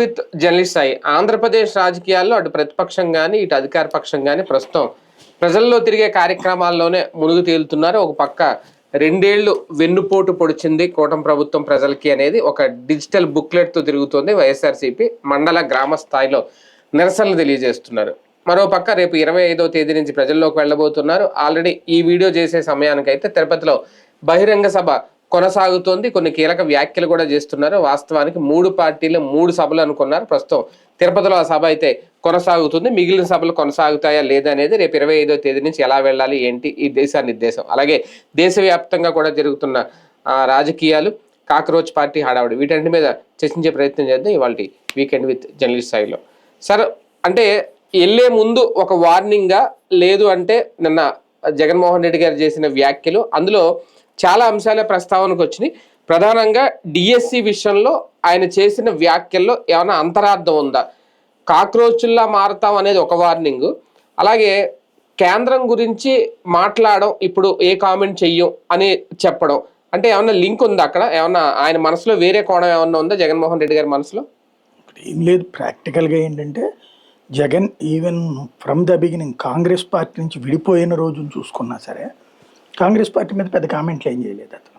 With journalist Sai. Andhra Pradesh రాజకీయాల్లో అటు ప్రతిపక్షం కానీ ఇటు అధికార పక్షం కానీ ప్రస్తుతం ప్రజల్లో తిరిగే కార్యక్రమాల్లోనే మునుగు తేలుతున్నారు. ఒక పక్క 2 ఏళ్లు వెన్నుపోటు పొడిచింది కూటమి ప్రభుత్వం ప్రజలకి అనేది ఒక డిజిటల్ బుక్లెట్ తో తిరుగుతోంది. వైఎస్ఆర్సీపీ మండల గ్రామ స్థాయిలో నిరసనలు తెలియజేస్తున్నారు. మరో పక్క రేపు 25వ తేదీ నుంచి ప్రజల్లోకి వెళ్ళబోతున్నారు. ఆల్రెడీ ఈ వీడియో చేసే సమయానికైతే తిరుపతిలో బహిరంగ సభ కొనసాగుతోంది. కొన్ని కీలక వ్యాఖ్యలు కూడా చేస్తున్నారు. వాస్తవానికి 3 పార్టీలు 3 సభలు అనుకున్నారు. ప్రస్తుతం తిరుపతిలో ఆ సభ అయితే కొనసాగుతుంది. మిగిలిన సభలు కొనసాగుతాయా లేదా అనేది రేపు 25వ తేదీ నుంచి ఎలా వెళ్ళాలి ఏంటి ఈ దేశానిర్దేశం. అలాగే దేశవ్యాప్తంగా కూడా జరుగుతున్న రాజకీయాలు, కాక్రోచ్ పార్టీ హడావుడి, వీటన్నిటి మీద చర్చించే ప్రయత్నం చేద్దాం ఇవాళ వీకెండ్ విత్ జర్నలిస్ట్ స్థాయిలో. సార్, అంటే వెళ్ళే ముందు ఒక వార్నింగ్గా, లేదు అంటే నిన్న జగన్మోహన్ రెడ్డి గారు చేసిన వ్యాఖ్యలు, అందులో చాలా అంశాలే ప్రస్తావనకు వచ్చినాయి. ప్రధానంగా డిఎస్సి విషయంలో ఆయన చేసిన వ్యాఖ్యల్లో ఏమైనా అంతరార్థం ఉందా? కాక్రోచుల్లా మారతాం అనేది ఒక వార్నింగ్, అలాగే కేంద్రం గురించి మాట్లాడడం, ఇప్పుడు ఏ కామెంట్ చెయ్యం అని చెప్పడం, అంటే ఏమన్నా లింక్ ఉందా అక్కడ? ఏమన్నా ఆయన మనసులో వేరే కోణం ఏమన్నా ఉందా జగన్మోహన్ రెడ్డి గారి మనసులో? ఏం లేదు. ప్రాక్టికల్గా ఏంటంటే Jagan even from the beginning Congress party నుంచి విడిపోయిన రోజును చూసుకున్నా సరే కాంగ్రెస్ పార్టీ మీద పెద్ద కామెంట్లు ఏం చేయలేదు అతను.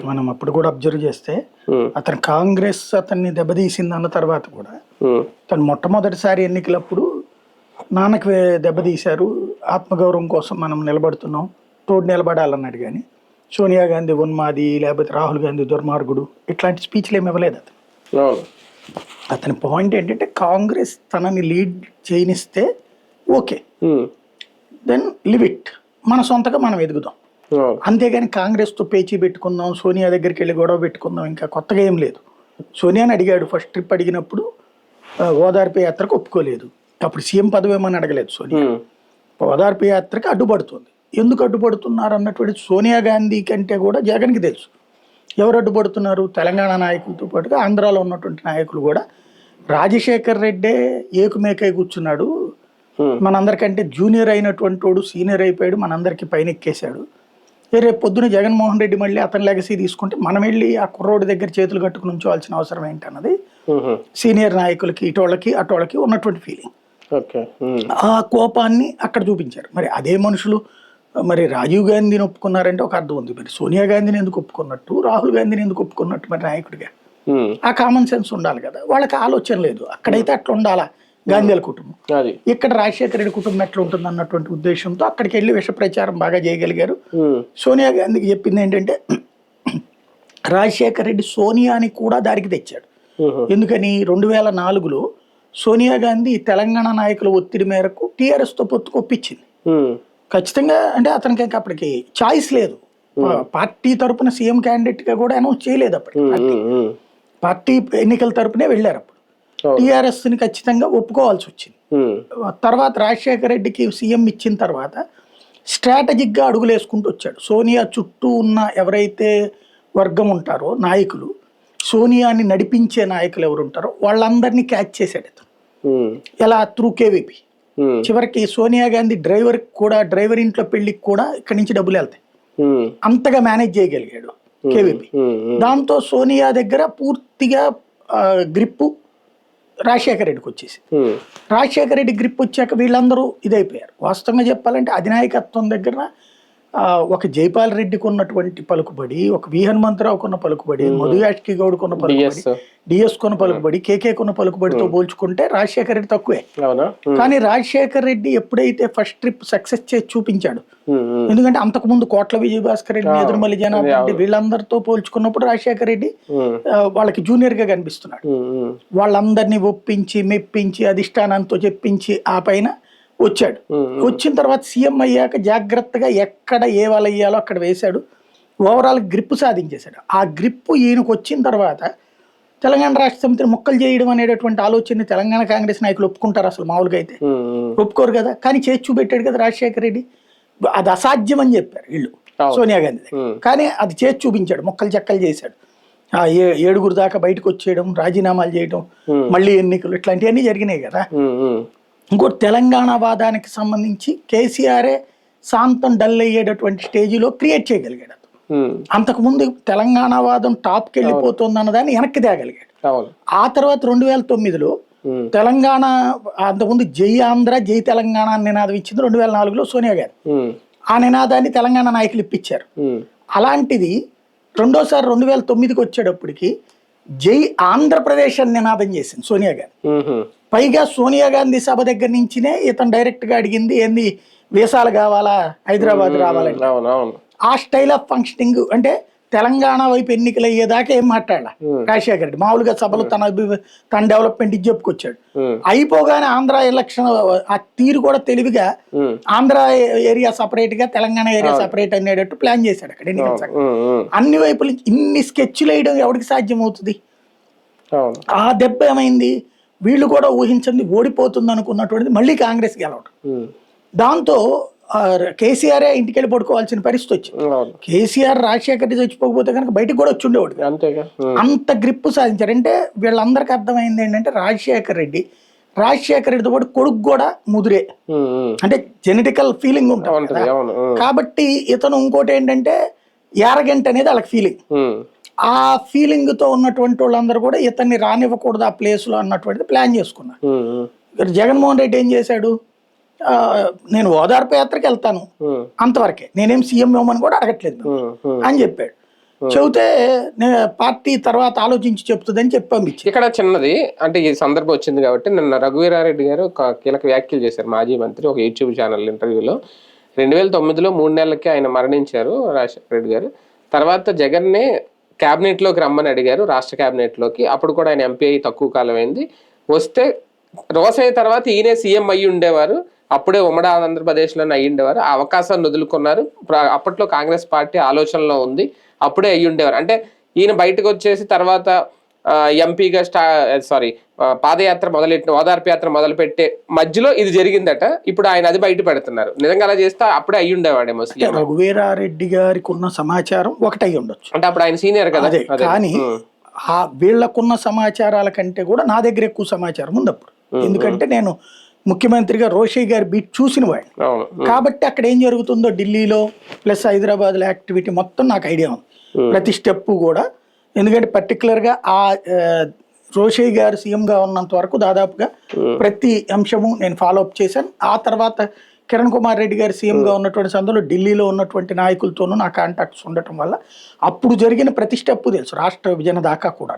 మనం అప్పుడు కూడా అబ్జర్వ్ చేస్తే అతను కాంగ్రెస్ అతన్ని దెబ్బతీసింది అన్న తర్వాత కూడా తను మొట్టమొదటిసారి ఎన్నికలప్పుడు నాన్నకి దెబ్బతీశారు, ఆత్మగౌరవం కోసం మనం నిలబడుతున్నాం, తోడు నిలబడాలన్నాడు. కానీ సోనియా గాంధీ ఉన్మాది, లేకపోతే రాహుల్ గాంధీ దుర్మార్గుడు, ఇట్లాంటి స్పీచ్లు ఏమి ఇవ్వలేదు అతను. అతని పాయింట్ ఏంటంటే కాంగ్రెస్ తనని లీడ్ చేయనిస్తే ఓకే, దెన్ లివ్ ఇట్, మన సొంతగా మనం ఎదుగుదాం, అంతేగాని కాంగ్రెస్తో పేచీ పెట్టుకుందాం, సోనియా దగ్గరికి వెళ్ళి గొడవ పెట్టుకుందాం, ఇంకా కొత్తగా ఏం లేదు. సోనియాని అడిగాడు, ఫస్ట్ ట్రిప్ అడిగినప్పుడు ఓదార్పు యాత్రకు ఒప్పుకోలేదు, అప్పుడు సీఎం పదవి ఏమని అడగలేదు సోనియా. ఓదార్పు యాత్రకి అడ్డుపడుతుంది. ఎందుకు అడ్డుపడుతున్నారు అన్నటువంటి సోనియా గాంధీ కంటే కూడా జగన్కి తెలుసు. ఎవరు అడ్డుపడుతున్నారు? తెలంగాణ నాయకులతో పాటుగా ఆంధ్రాలో ఉన్నటువంటి నాయకులు కూడా. రాజశేఖర్ రెడ్డే ఏకుమేకై కూర్చున్నాడు, మనందరికంటే జూనియర్ అయినటువంటి వాడు సీనియర్ అయిపోయాడు, మనందరికీ పైన ఎక్కేశాడు. రేపు పొద్దున జగన్మోహన్ రెడ్డి మళ్ళీ అతని లెగసీ తీసుకుంటే మనం వెళ్ళి ఆ కుర్రోడి దగ్గర చేతులు కట్టుకుని ఉంచవలసిన అవసరం ఏంటన్నది సీనియర్ నాయకులకి ఇటోళ్ళకి అటోళ్ళకి ఉన్నటువంటి ఫీలింగ్. ఆ కోపాన్ని అక్కడ చూపించారు. మరి అదే మనుషులు మరి రాజీవ్ గాంధీని ఒప్పుకున్నారంటే ఒక అర్థం ఉంది. మరి సోనియా గాంధీని ఎందుకు ఒప్పుకున్నట్టు, రాహుల్ గాంధీని ఎందుకు ఒప్పుకున్నట్టు మరి నాయకుడిగా? ఆ కామన్ సెన్స్ ఉండాలి కదా. వాళ్ళకి ఆలోచన లేదు. అక్కడైతే అట్లా ఉండాలా గాంధీల కుటుంబం, ఇక్కడ రాజశేఖర రెడ్డి కుటుంబం ఎట్లా ఉంటుంది అన్నటువంటి ఉద్దేశంతో అక్కడికి వెళ్ళి విష ప్రచారం బాగా చేయగలిగారు. సోనియా గాంధీకి చెప్పింది ఏంటంటే రాజశేఖర రెడ్డి సోనియాని కూడా దారికి తెచ్చాడు. ఎందుకని 2004లో సోనియా గాంధీ తెలంగాణ నాయకుల ఒత్తిడి మేరకు టీఆర్ఎస్తో పొత్తుకు ఒప్పించింది ఖచ్చితంగా. అంటే అతనికి అప్పటికి చాయిస్ లేదు. పార్టీ తరపున సీఎం క్యాండిడేట్ గా కూడా అనౌన్స్ చేయలేదు అప్పటికి. పార్టీ ఎన్నికల తరపునే వెళ్ళారు. అప్పుడు టీఆర్ఎస్ ని ఖచ్చితంగా ఒప్పుకోవాల్సి వచ్చింది. తర్వాత రాజశేఖర రెడ్డికి సీఎం ఇచ్చిన తర్వాత స్ట్రాటజిక్ గా అడుగులు వేసుకుంటూ వచ్చాడు. సోనియా చుట్టూ ఉన్న ఎవరైతే వర్గం ఉంటారో నాయకులు, సోనియాని నడిపించే నాయకులు ఎవరు ఉంటారో వాళ్ళందరినీ క్యాచ్ చేశాడు అతను. ఎలా? Through KVP. చివరికి సోనియా గాంధీ డ్రైవర్ ఇంట్లో పెళ్లికి కూడా ఇక్కడి నుంచి డబ్బులు వెళ్తాయి, అంతగా మేనేజ్ చేయగలిగాడు కేవీపీ. దాంతో సోనియా దగ్గర పూర్తిగా గ్రిప్పు రాజశేఖర రెడ్డికి వచ్చేసి, రాజశేఖర రెడ్డి గ్రిప్ వచ్చాక వీళ్ళందరూ ఇదైపోయారు. వాస్తవంగా చెప్పాలంటే అధినాయకత్వం దగ్గర ఒక జైపాల్ రెడ్డికి ఉన్నటువంటి పలుకుబడి, ఒక వి హనుమంతరావుకు ఉన్న పలుకుబడి, మధు యాష్కి గౌడ్కు ఉన్న పలుకుబడి, డిఎస్ కొన్న పలుకుబడి, కేకే కొన్న పలుకుబడితో పోల్చుకుంటే రాజశేఖర రెడ్డి తక్కువే. కానీ రాజశేఖర రెడ్డి ఎప్పుడైతే ఫస్ట్ ట్రిప్ సక్సెస్ చేసి చూపించాడు, ఎందుకంటే అంతకుముందు కోట్ల విజయభాస్కర్ రెడ్డి, ఎదురుమల్లి జనార్దన్ రెడ్డి వీళ్ళందరితో పోల్చుకున్నప్పుడు రాజశేఖర రెడ్డి వాళ్ళకి జూనియర్ గా కనిపిస్తున్నాడు. వాళ్ళందరినీ ఒప్పించి మెప్పించి అధిష్టానంతో చెప్పించి ఆ పైన వచ్చాడు. వచ్చిన తర్వాత సీఎం అయ్యాక జాగ్రత్తగా ఎక్కడ ఏ వాళ్ళు అయ్యాలో అక్కడ వేశాడు. ఓవరాల్ గ్రిప్ సాధించేశాడు. ఆ గ్రిప్ ఈయనకు వచ్చిన తర్వాత తెలంగాణ రాష్ట్ర సమితిని ముక్కలు చేయడం అనేటటువంటి ఆలోచనని తెలంగాణ కాంగ్రెస్ నాయకులు ఒప్పుకుంటారు? అసలు మామూలుగా అయితే ఒప్పుకోరు కదా. కానీ చేసి చూపెట్టాడు కదా రాజశేఖర రెడ్డి. అది అసాధ్యం అని చెప్పారు వీళ్ళు సోనియా గాంధీ దగ్గర, కానీ అది చేసి చూపించాడు, ముక్కలు చెక్కలు చేశాడు. 7 దాకా బయటకు వచ్చేయడం, రాజీనామాలు చేయడం, మళ్ళీ ఎన్నికలు, ఇట్లాంటివన్నీ జరిగినాయి కదా. ఇంకోటి తెలంగాణ వాదానికి సంబంధించి కేసీఆరే శాంతం డల్ అయ్యేటటువంటి స్టేజిలో క్రియేట్ చేయగలిగాడు. అంతకుముందు తెలంగాణ వాదం టాప్కి వెళ్ళిపోతుంది అన్నదాన్ని వెనక్కి తేగలిగాడు. ఆ తర్వాత 2009లో తెలంగాణ, అంతకుముందు జై ఆంధ్ర జై తెలంగాణ నినాదం ఇచ్చింది 2004లో సోనియా గాంధీ. ఆ నినాదాన్ని తెలంగాణ నాయకులు ఇప్పించారు. అలాంటిది రెండోసారి 2009కి వచ్చేటప్పటికి జై ఆంధ్రప్రదేశ్ అని నినాదం చేసింది సోనియా గాంధీ. పైగా సోనియా గాంధీ సభ దగ్గర నుంచినే ఇతను డైరెక్ట్ గా అడిగింది ఏంది, వీసాలు కావాలా, హైదరాబాద్ రావాలంటే. ఆ స్టైల్ ఆఫ్ ఫంక్షనింగ్ అంటే తెలంగాణ వైపు ఎన్నికలు అయ్యేదాకా ఏం మాట్లాడాల రాజశేఖర రెడ్డి. మామూలుగా సభలో తన డెవలప్మెంట్ ఇది చెప్పుకొచ్చాడు. అయిపోగానే ఆంధ్ర ఎలక్షన్ ఆ తీరు కూడా తెలివిగా ఆంధ్ర ఏరియా సపరేట్ గా తెలంగాణ ఏరియా సపరేట్ అనేటట్టు ప్లాన్ చేశాడు అక్కడ ఎన్నికల సంఘం. అన్ని వైపుల నుంచి ఇన్ని స్కెచ్లు వేయడం ఎవరికి సాధ్యం అవుతుంది? ఆ దెబ్బ ఏమైంది, వీళ్ళు కూడా ఊహించింది ఓడిపోతుంది అనుకున్నటువంటిది మళ్ళీ కాంగ్రెస్ గెలవడం. దాంతో కేసీఆర్ ఇంటికి వెళ్ళి పడుకోవాల్సిన పరిస్థితి వచ్చింది. కేసీఆర్ రాజశేఖర్ రెడ్డి చచ్చిపోకపోతే కనుక బయటకు కూడా వచ్చి ఉండేవాడు. అంత గ్రిప్ సాధించారు. అంటే వీళ్ళందరికీ అర్థమైంది ఏంటంటే రాజశేఖర్ రెడ్డితో పాటు కొడుకు కూడా ముదురే, అంటే జెనెటికల్ ఫీలింగ్ ఉంటుంది కదా. కాబట్టి ఇతను ఇంకోటి ఏంటంటే యారగెంట్ అనేది వాళ్ళకి ఫీలింగ్. ఆ ఫీలింగ్ తో ఉన్నటువంటి వాళ్ళందరూ కూడా ఇతన్ని రానివ్వకూడదు ఆ ప్లేస్ లో అన్నటువంటిది ప్లాన్ చేసుకున్నారు. జగన్మోహన్ రెడ్డి ఏం చేశాడు, నేను ఓదార్పు యాత్రకి వెళ్తాను అంతవరకే, నేనేం సీఎం ఇవ్వమని కూడా అడగట్లేదు అని చెప్పాడు. చెబితే పార్టీ తర్వాత ఆలోచించి చెప్తుందని చెప్పి పంపించి. ఇక్కడ చిన్నది అంటే ఈ సందర్భం వచ్చింది కాబట్టి నిన్న రఘువీరారెడ్డి గారు ఒక కీలక వ్యాఖ్యలు చేశారు. మాజీ మంత్రి ఒక యూట్యూబ్ ఛానల్ ఇంటర్వ్యూలో 2009లో 3 నెలలకి ఆయన మరణించారు రాజశేఖర రెడ్డి గారు. తర్వాత జగన్నే క్యాబినెట్ లోకి రమ్మని అడిగారు, రాష్ట్ర క్యాబినెట్ లోకి. అప్పుడు కూడా ఆయన ఎంపీ అయ్యి తక్కువ కాలం అయింది. వస్తే రోసయ్య తర్వాత ఈయనే సీఎం అయ్యి ఉండేవారు, అప్పుడే ఉమ్మడి ఆంధ్రప్రదేశ్లోనే అయ్యి ఉండేవారు. ఆ అవకాశాన్ని వదులుకున్నారు. అప్పట్లో కాంగ్రెస్ పార్టీ ఆలోచనలో ఉంది, అప్పుడే అయ్యి ఉండేవారు. అంటే ఈయన బయటకు వచ్చేసి తర్వాత ఎంపీగా పాదయాత్ర మొదలెట్టిన ఓదార్పు యాత్ర మొదలుపెట్టే మధ్యలో ఇది జరిగిందట. ఇప్పుడు ఆయన అది బయట పెడుతున్నారు. నిజంగా అలా చేస్తే అప్పుడే అయ్యి ఉండేవాడేమో సీఎం. రఘువీరారెడ్డి గారికి ఉన్న సమాచారం ఒకటి అయ్యి ఉండొచ్చు, అంటే అప్పుడు ఆయన సీనియర్ కదా. కానీ ఆ వీళ్ళకున్న సమాచారాల కంటే కూడా నా దగ్గర ఎక్కువ సమాచారం ఉంది అప్పుడు. ఎందుకంటే నేను ముఖ్యమంత్రిగా రోషయ్య గారి బీట్ చూసిన వాడిని కాబట్టి అక్కడ ఏం జరుగుతుందో ఢిల్లీలో ప్లస్ హైదరాబాద్ లో యాక్టివిటీ మొత్తం నాకు ఐడియా ఉంది, ప్రతి స్టెప్ కూడా. ఎందుకంటే పర్టికులర్గా ఆ రోషయ్య గారు సీఎంగా ఉన్నంత వరకు దాదాపుగా ప్రతి అంశము నేను ఫాలో అప్ చేశాను. ఆ తర్వాత కిరణ్ కుమార్ రెడ్డి గారు సీఎంగా ఉన్నటువంటి సందర్భంలో ఢిల్లీలో ఉన్నటువంటి నాయకులతోనూ నా కాంటాక్ట్స్ ఉండటం వల్ల అప్పుడు జరిగిన ప్రతి స్టెప్ తెలుసు, రాష్ట్ర విభజన దాకా కూడా.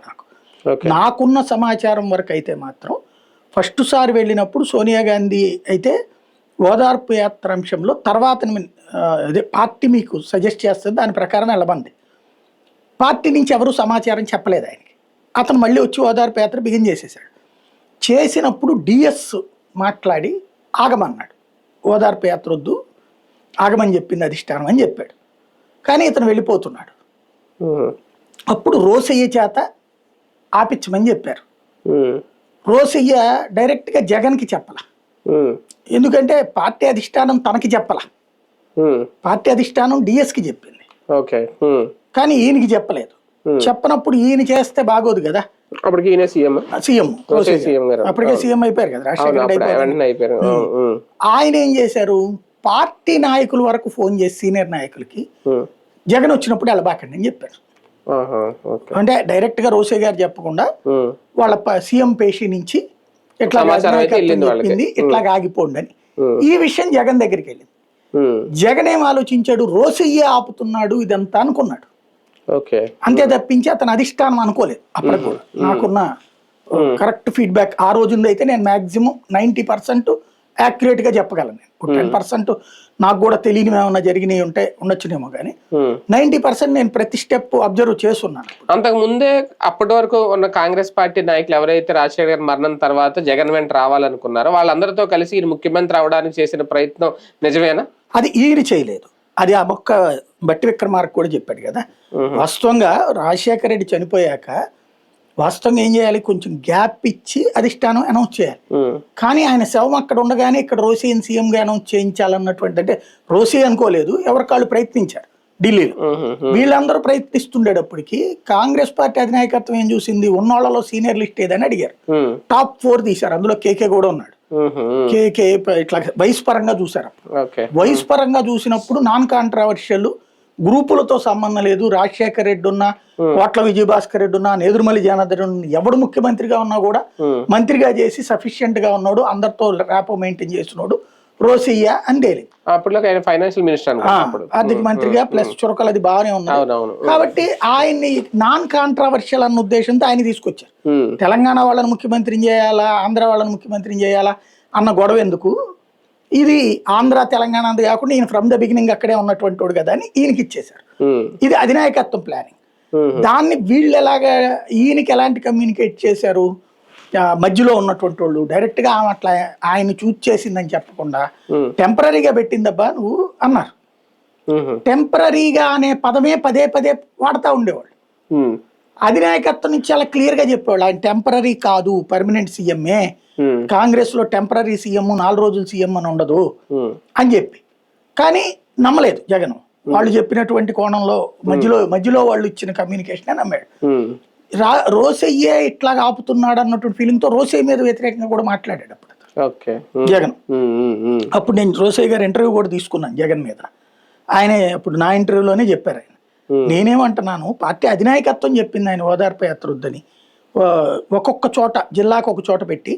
నాకున్న సమాచారం వరకు అయితే మాత్రం ఫస్ట్ సారి వెళ్ళినప్పుడు సోనియా గాంధీ అయితే ఓదార్పు యాత్ర అంశంలో తర్వాత అదే పార్టీ మీకు సజెస్ట్ చేస్తుంది, దాని ప్రకారం వెళ్ళమంది. పార్టీ నుంచి ఎవరు సమాచారం చెప్పలేదు ఆయనకి. అతను మళ్ళీ వచ్చి ఓదార్పు యాత్ర బిగిన్ చేసేసాడు. చేసినప్పుడు డిఎస్ మాట్లాడి ఆగమన్నాడు, ఓదార్పు యాత్ర వద్దు, ఆగమని చెప్పింది అధిష్టానం అని చెప్పాడు. కానీ ఇతను వెళ్ళిపోతున్నాడు. అప్పుడు రోసయ్య చేత ఆపించమని చెప్పారు. రోసయ్య డైరెక్ట్గా జగన్కి చెప్పాల, ఎందుకంటే పార్టీ అధిష్టానం తనకి చెప్పాల, పార్టీ అధిష్టానం డిఎస్కి చెప్పింది. కానీ ఈయనకి చెప్పలేదు. చెప్పనప్పుడు ఈయన చేస్తే బాగోదు కదా. సీఎం అప్పటికే సీఎం అయిపోయారు కదా, రాజశేఖర అయిపోయారు. ఆయన ఏం చేశారు, పార్టీ నాయకుల వరకు ఫోన్ చేసి సీనియర్ నాయకులకి జగన్ వచ్చినప్పుడు వెళ్ళబాకండి అని చెప్పారు. అంటే డైరెక్ట్ గా రోసే గారు చెప్పకుండా వాళ్ళ సీఎం పేషి నుంచి ఎట్లా చెప్పింది, ఇట్లా ఆగిపోండి అని. ఈ విషయం జగన్ దగ్గరికి వెళ్ళింది. జగన్ ఏం ఆలోచించాడు, రోసయ్యే ఆపుతున్నాడు ఇదంతా అనుకున్నాడు. అంతే తప్పించి అతను అధిష్టానం అనుకోలేదు. అప్పటికి కూడా నాకున్న కరెక్ట్ ఫీడ్బ్యాక్ ఆ రోజుంది అయితే నేను మాక్సిమం 90% యాక్యురేట్ గా చెప్పగలను. 10% నాకు కూడా తెలియనివి ఏమన్నా జరిగినవి ఉంటే ఉండొచ్చునేమో, కానీ 90% నేను ప్రతి స్టెప్ అబ్జర్వ్ చేస్తున్నాను. అంతకు ముందే అప్పటి వరకు ఉన్న కాంగ్రెస్ పార్టీ నాయకులు ఎవరైతే రాజశేఖర్ గారి మరణం తర్వాత జగన్ వెంట రావాలనుకున్నారో వాళ్ళందరితో కలిసి ఈయన ముఖ్యమంత్రి అవడానికి చేసిన ప్రయత్నం నిజమేనా? అది ఈయన చేయలేదు. అది ఆ మొక్క బట్టి విక్రమార్క కూడా చెప్పాడు కదా. వాస్తవంగా రాజశేఖర రెడ్డి చనిపోయాక వాస్తవంగా ఏం చేయాలి, కొంచెం గ్యాప్ ఇచ్చి అధిష్టానం అనౌన్స్ చేయాలి. కానీ ఆయన శవం అక్కడ ఉండగానే ఇక్కడ రోసయ్యని సీఎంగా అనౌన్స్ చేయించాలన్నటువంటి, అంటే రోసయ్య అనుకోలేదు, ఎవరికాళ్ళు ప్రయత్నించారు ఢిల్లీలో. వీళ్ళందరూ ప్రయత్నిస్తుండేటప్పటికి కాంగ్రెస్ పార్టీ అధినాయకత్వం ఏం చూసింది, ఉన్నోళ్లలో సీనియర్ లిస్ట్ ఏదని అడిగారు. టాప్ 4 తీశారు, అందులో కేకే కూడా ఉన్నాడు. కేకే ఇట్లా వయసు పరంగా చూసారు. వయసు పరంగా చూసినప్పుడు నాన్ కాంట్రావర్షియల్ గ్రూపులతో సంబంధం లేదు. రాజశేఖర్ రెడ్డి ఉన్నా, కోట్ల విజయభాస్కర్ రెడ్డి ఉన్నా, నేదురుమల్లి జనార్దన్ ఎవడు ముఖ్యమంత్రిగా ఉన్నా కూడా మంత్రిగా చేసి సఫిషియెంట్ గా ఉన్నాడు, అందరితో ర్యాపో మెయింటైన్ చేస్తున్నాడు రోసయ్య అని తేలింది. అప్పట్లో ఆయన ఫైనాన్షియల్ మినిస్టర్ ఆర్థిక మంత్రిగా ప్లస్ చురకలు అది బాగానే ఉన్నది. కాబట్టి ఆయన్ని నాన్ కాంట్రావర్షియల్ అన్న ఉద్దేశంతో ఆయన తీసుకొచ్చారు. తెలంగాణ వాళ్ళని ముఖ్యమంత్రిని చేయాలా, ఆంధ్ర వాళ్ళని ముఖ్యమంత్రిని చేయాలా అన్న గొడవ ఎందుకు, ఇది ఆంధ్ర తెలంగాణ అంది కాకుండా ఈయన ఫ్రమ్ ద బిగినింగ్ అక్కడే ఉన్నటువంటి వాడు కదా అని ఈయనకి ఇచ్చేశారు. ఇది అధినాయకత్వం ప్లానింగ్. దాన్ని వీళ్ళు ఎలాగా ఈయనకి ఎలాంటి కమ్యూనికేట్ చేశారు, మధ్యలో ఉన్నటువంటి వాళ్ళు డైరెక్ట్ గా అట్లా ఆయన చూజ్ చేసిందని చెప్పకుండా టెంపరీగా పెట్టిందబ్బా నువ్వు అన్నారు. టెంపరీగా అనే పదమే పదే పదే వాడుతూ ఉండేవాళ్ళు. అధినాయకత్వం నుంచి చాలా క్లియర్ గా చెప్పేవాళ్ళు ఆయన టెంపరీ కాదు, పర్మనెంట్ సీఎంఏ, కాంగ్రెస్ లో టెంపరీ సీఎం 4 రోజులు సీఎం అని ఉండదు అని చెప్పి. కానీ నమ్మలేదు జగన్. వాళ్ళు చెప్పినటువంటి కోణంలో మధ్యలో వాళ్ళు ఇచ్చిన కమ్యూనికేషన్ నమ్మాడు. రోసయ్యే ఇట్లా ఆపుతున్నాడు అన్నటువంటి ఫీలింగ్ తో రోసయ్య మీద వ్యతిరేకంగా కూడా మాట్లాడాడు అప్పుడు జగన్. అప్పుడు నేను రోసయ్య గారి ఇంటర్వ్యూ కూడా తీసుకున్నాను జగన్ మీద. ఆయనే అప్పుడు నా ఇంటర్వ్యూలోనే చెప్పారు ఆయన, నేనేమంటున్నాను పార్టీ అధినాయకత్వం చెప్పింది ఆయన ఓదార్పు యాత్ర వద్దని, ఒక్కొక్క చోట జిల్లాకు ఒక చోట పెట్టి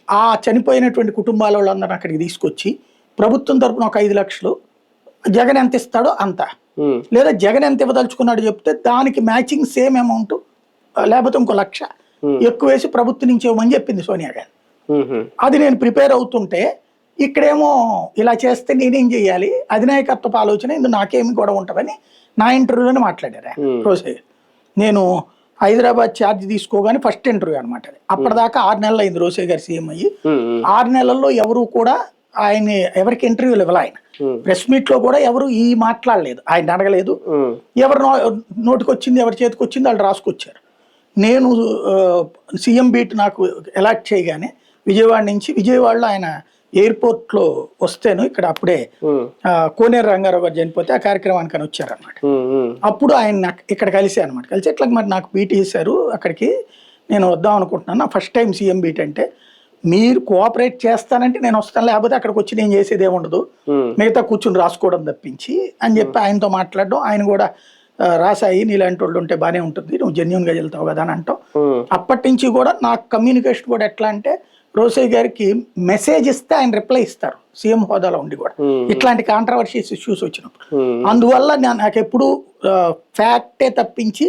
ఆ చనిపోయినటువంటి కుటుంబాల వాళ్ళందరూ అక్కడికి తీసుకొచ్చి ప్రభుత్వం తరపున ఒక 5 లక్షలు, జగన్ ఎంత ఇస్తాడో అంత, లేదా జగన్ ఎంత ఇవ్వదలుచుకున్నాడు చెప్తే దానికి మ్యాచింగ్ సేమ్ అమౌంట్ లేకపోతే ఇంకో 1 లక్ష ఎక్కువ వేసి ప్రభుత్వం నుంచి ఇవ్వమని చెప్పింది సోనియా గాంధీ. అది నేను ప్రిపేర్ అవుతుంటే ఇక్కడేమో ఇలా చేస్తే నేనేం చెయ్యాలి, అధినాయకత్వపు ఆలోచన ఇందులో నాకేమి గొడవ ఉంటుందని నా ఇంటర్వ్యూలోనే మాట్లాడారు రోసయ్య. నేను హైదరాబాద్ ఛార్జ్ తీసుకోగానే ఫస్ట్ ఇంటర్వ్యూ అనమాట. అప్పటిదాకా 6 నెలలు అయింది రోసయ్య గారు సీఎం అయ్యి. 6 నెలల్లో ఎవరు కూడా ఆయన ఎవరికి ఇంటర్వ్యూలు ఇవ్వాలి. ఆయన ప్రెస్ మీట్ లో కూడా ఎవరు ఈ మాట్లాడలేదు, ఆయన అడగలేదు. ఎవరు నోటికి వచ్చింది, ఎవరి చేతికి వచ్చింది వాళ్ళు రాసుకొచ్చారు. నేను సీఎం బీట్ నాకు ఎలాట్ చేయగానే విజయవాడలో ఆయన ఎయిర్పోర్ట్ లో వస్తేను ఇక్కడ అప్పుడే కోనేరు రంగారావు గారు చనిపోతే ఆ కార్యక్రమానికి అని వచ్చారనమాట. అప్పుడు ఆయన ఇక్కడ కలిసే అనమాట. కలిసి ఇట్లా మరి నాకు బీట్ చేశారు అక్కడికి, నేను వద్దాం అనుకుంటున్నాను, నా ఫస్ట్ టైం సీఎం బీట్ అంటే మీరు కోఆపరేట్ చేస్తానంటే నేను వస్తాను, లేకపోతే అక్కడికి వచ్చి నేను చేసేది ఏముండదు, మిగతా కూర్చుని రాసుకోవడం తప్పించి అని చెప్పి ఆయనతో మాట్లాడడం. ఆయన కూడా రాసాయి నీలాంటి వాళ్ళు ఉంటే బాగానే ఉంటుంది, నువ్వు జెన్యున్ గా వెళ్తావు కదా అని అంటావు. అప్పటి నుంచి కూడా నాకు కమ్యూనికేషన్ కూడా ఎట్లా అంటే రోసయ్య గారికి మెసేజ్ ఇస్తే ఆయన రిప్లై ఇస్తారు సీఎం హోదాలో ఉండి కూడా ఇట్లాంటి కాంట్రవర్షియస్ ఇష్యూస్ వచ్చినప్పుడు. అందువల్ల నాకు ఎప్పుడు ఫ్యాక్టే తప్పించి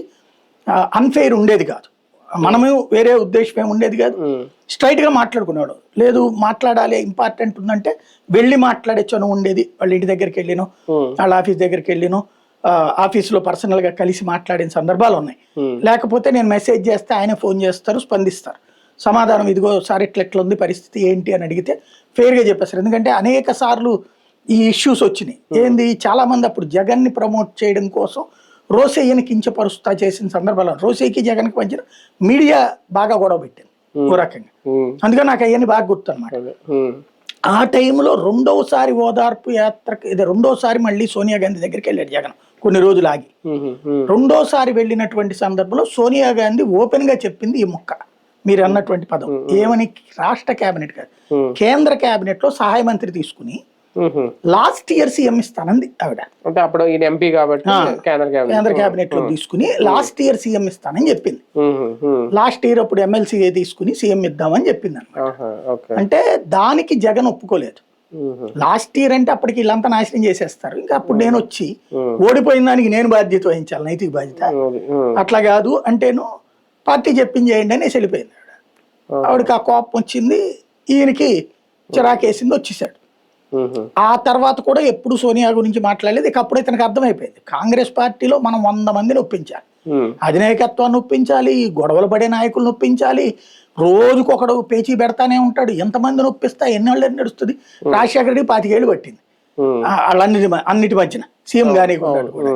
అన్ఫెయిర్ ఉండేది కాదు, మనము వేరే ఉద్దేశం ఏమి ఉండేది కాదు. స్ట్రైట్ గా మాట్లాడుకునేవాడు. లేదు మాట్లాడాలి ఇంపార్టెంట్ ఉందంటే వెళ్ళి మాట్లాడే చనువు ఉండేది. వాళ్ళ ఇంటి దగ్గరికి వెళ్ళిను, వాళ్ళ ఆఫీస్ దగ్గరికి వెళ్ళిను, ఆఫీసులో పర్సనల్ గా కలిసి మాట్లాడిన సందర్భాలు ఉన్నాయి. లేకపోతే నేను మెసేజ్ చేస్తే ఆయన ఫోన్ చేస్తారు, స్పందిస్తారు, సమాధానం ఇదిగో సార్ ఇట్లా ఉంది పరిస్థితి ఏంటి అని అడిగితే ఫెయిర్ గా చెప్పేస్తారు. ఎందుకంటే అనేక సార్లు ఈ ఇష్యూస్ వచ్చినాయి. ఏంది చాలా మంది అప్పుడు జగన్ ని ప్రమోట్ చేయడం కోసం రోసయ్యని కించపరుస్తా చేసిన సందర్భాలు, రోసయ్యకి జగన్కి మధ్యన మీడియా బాగా గొడవ పెట్టింది ఓ రకంగా. అందుకని నాకు అవన్నీ బాగా గుర్తు అనమాట. ఆ టైంలో రెండోసారి ఓదార్పు యాత్రకి, ఇది రెండోసారి మళ్ళీ సోనియా గాంధీ దగ్గరికి వెళ్ళాడు జగన్ కొన్ని రోజులు ఆగి. రెండోసారి వెళ్ళినటువంటి సందర్భంలో సోనియా గాంధీ ఓపెన్ గా చెప్పింది ఈ మొక్క మీరు అన్నటువంటి పదం ఏమని, రాష్ట్ర కేబినెట్ కాదు కేంద్ర కేబినెట్ లో సహాయ మంత్రి తీసుకుని లాస్ట్ ఇయర్ సీఎం ఇస్తానంది ఆవిడ. అంటే అప్పుడు ఎంపీ కాబట్టి కేంద్ర కేబినెట్ లో తీసుకుని లాస్ట్ ఇయర్ సీఎం ఇస్తానని చెప్పింది. లాస్ట్ ఇయర్ అప్పుడు ఎమ్మెల్సీ తీసుకుని సీఎం ఇద్దామని చెప్పింది అనమాట. అంటే దానికి జగన్ ఒప్పుకోలేదు. లాస్ట్ ఇయర్ అంటే అప్పటికి వీళ్ళంతా నాశనం చేసేస్తారు, ఇంకా అప్పుడు నేను వచ్చి ఓడిపోయిన దానికి నేను బాధ్యత వహించాలి, నైతిక బాధ్యత. అట్లా కాదు అంటేను పార్టీ చెప్పింది చేయండి అని వెళ్ళిపోయింది ఆవిడ. ఆవిడకి ఆ కోపం వచ్చింది, ఈయనకి చిరాకేసింది, వచ్చేసాడు. ఆ తర్వాత కూడా ఎప్పుడు సోనియా గురించి మాట్లాడలేదు. ఇక అప్పుడు ఇతనికి అర్థమైపోయింది కాంగ్రెస్ పార్టీలో మనం 100 మందిని ఒప్పించాలి, అధినాయకత్వాన్ని ఒప్పించాలి, గొడవలు పడే నాయకులను ఒప్పించాలి, రోజుకొకడు పేచీ పెడతానే ఉంటాడు, ఎంతమందిని ఒప్పిస్తా ఎన్నేళ్ళు నడుస్తుంది. రాజశేఖర రెడ్డి 25 ఏళ్ళు పట్టింది అన్నిటి మధ్యన సీఎం గానే ఉన్నాడు కూడా.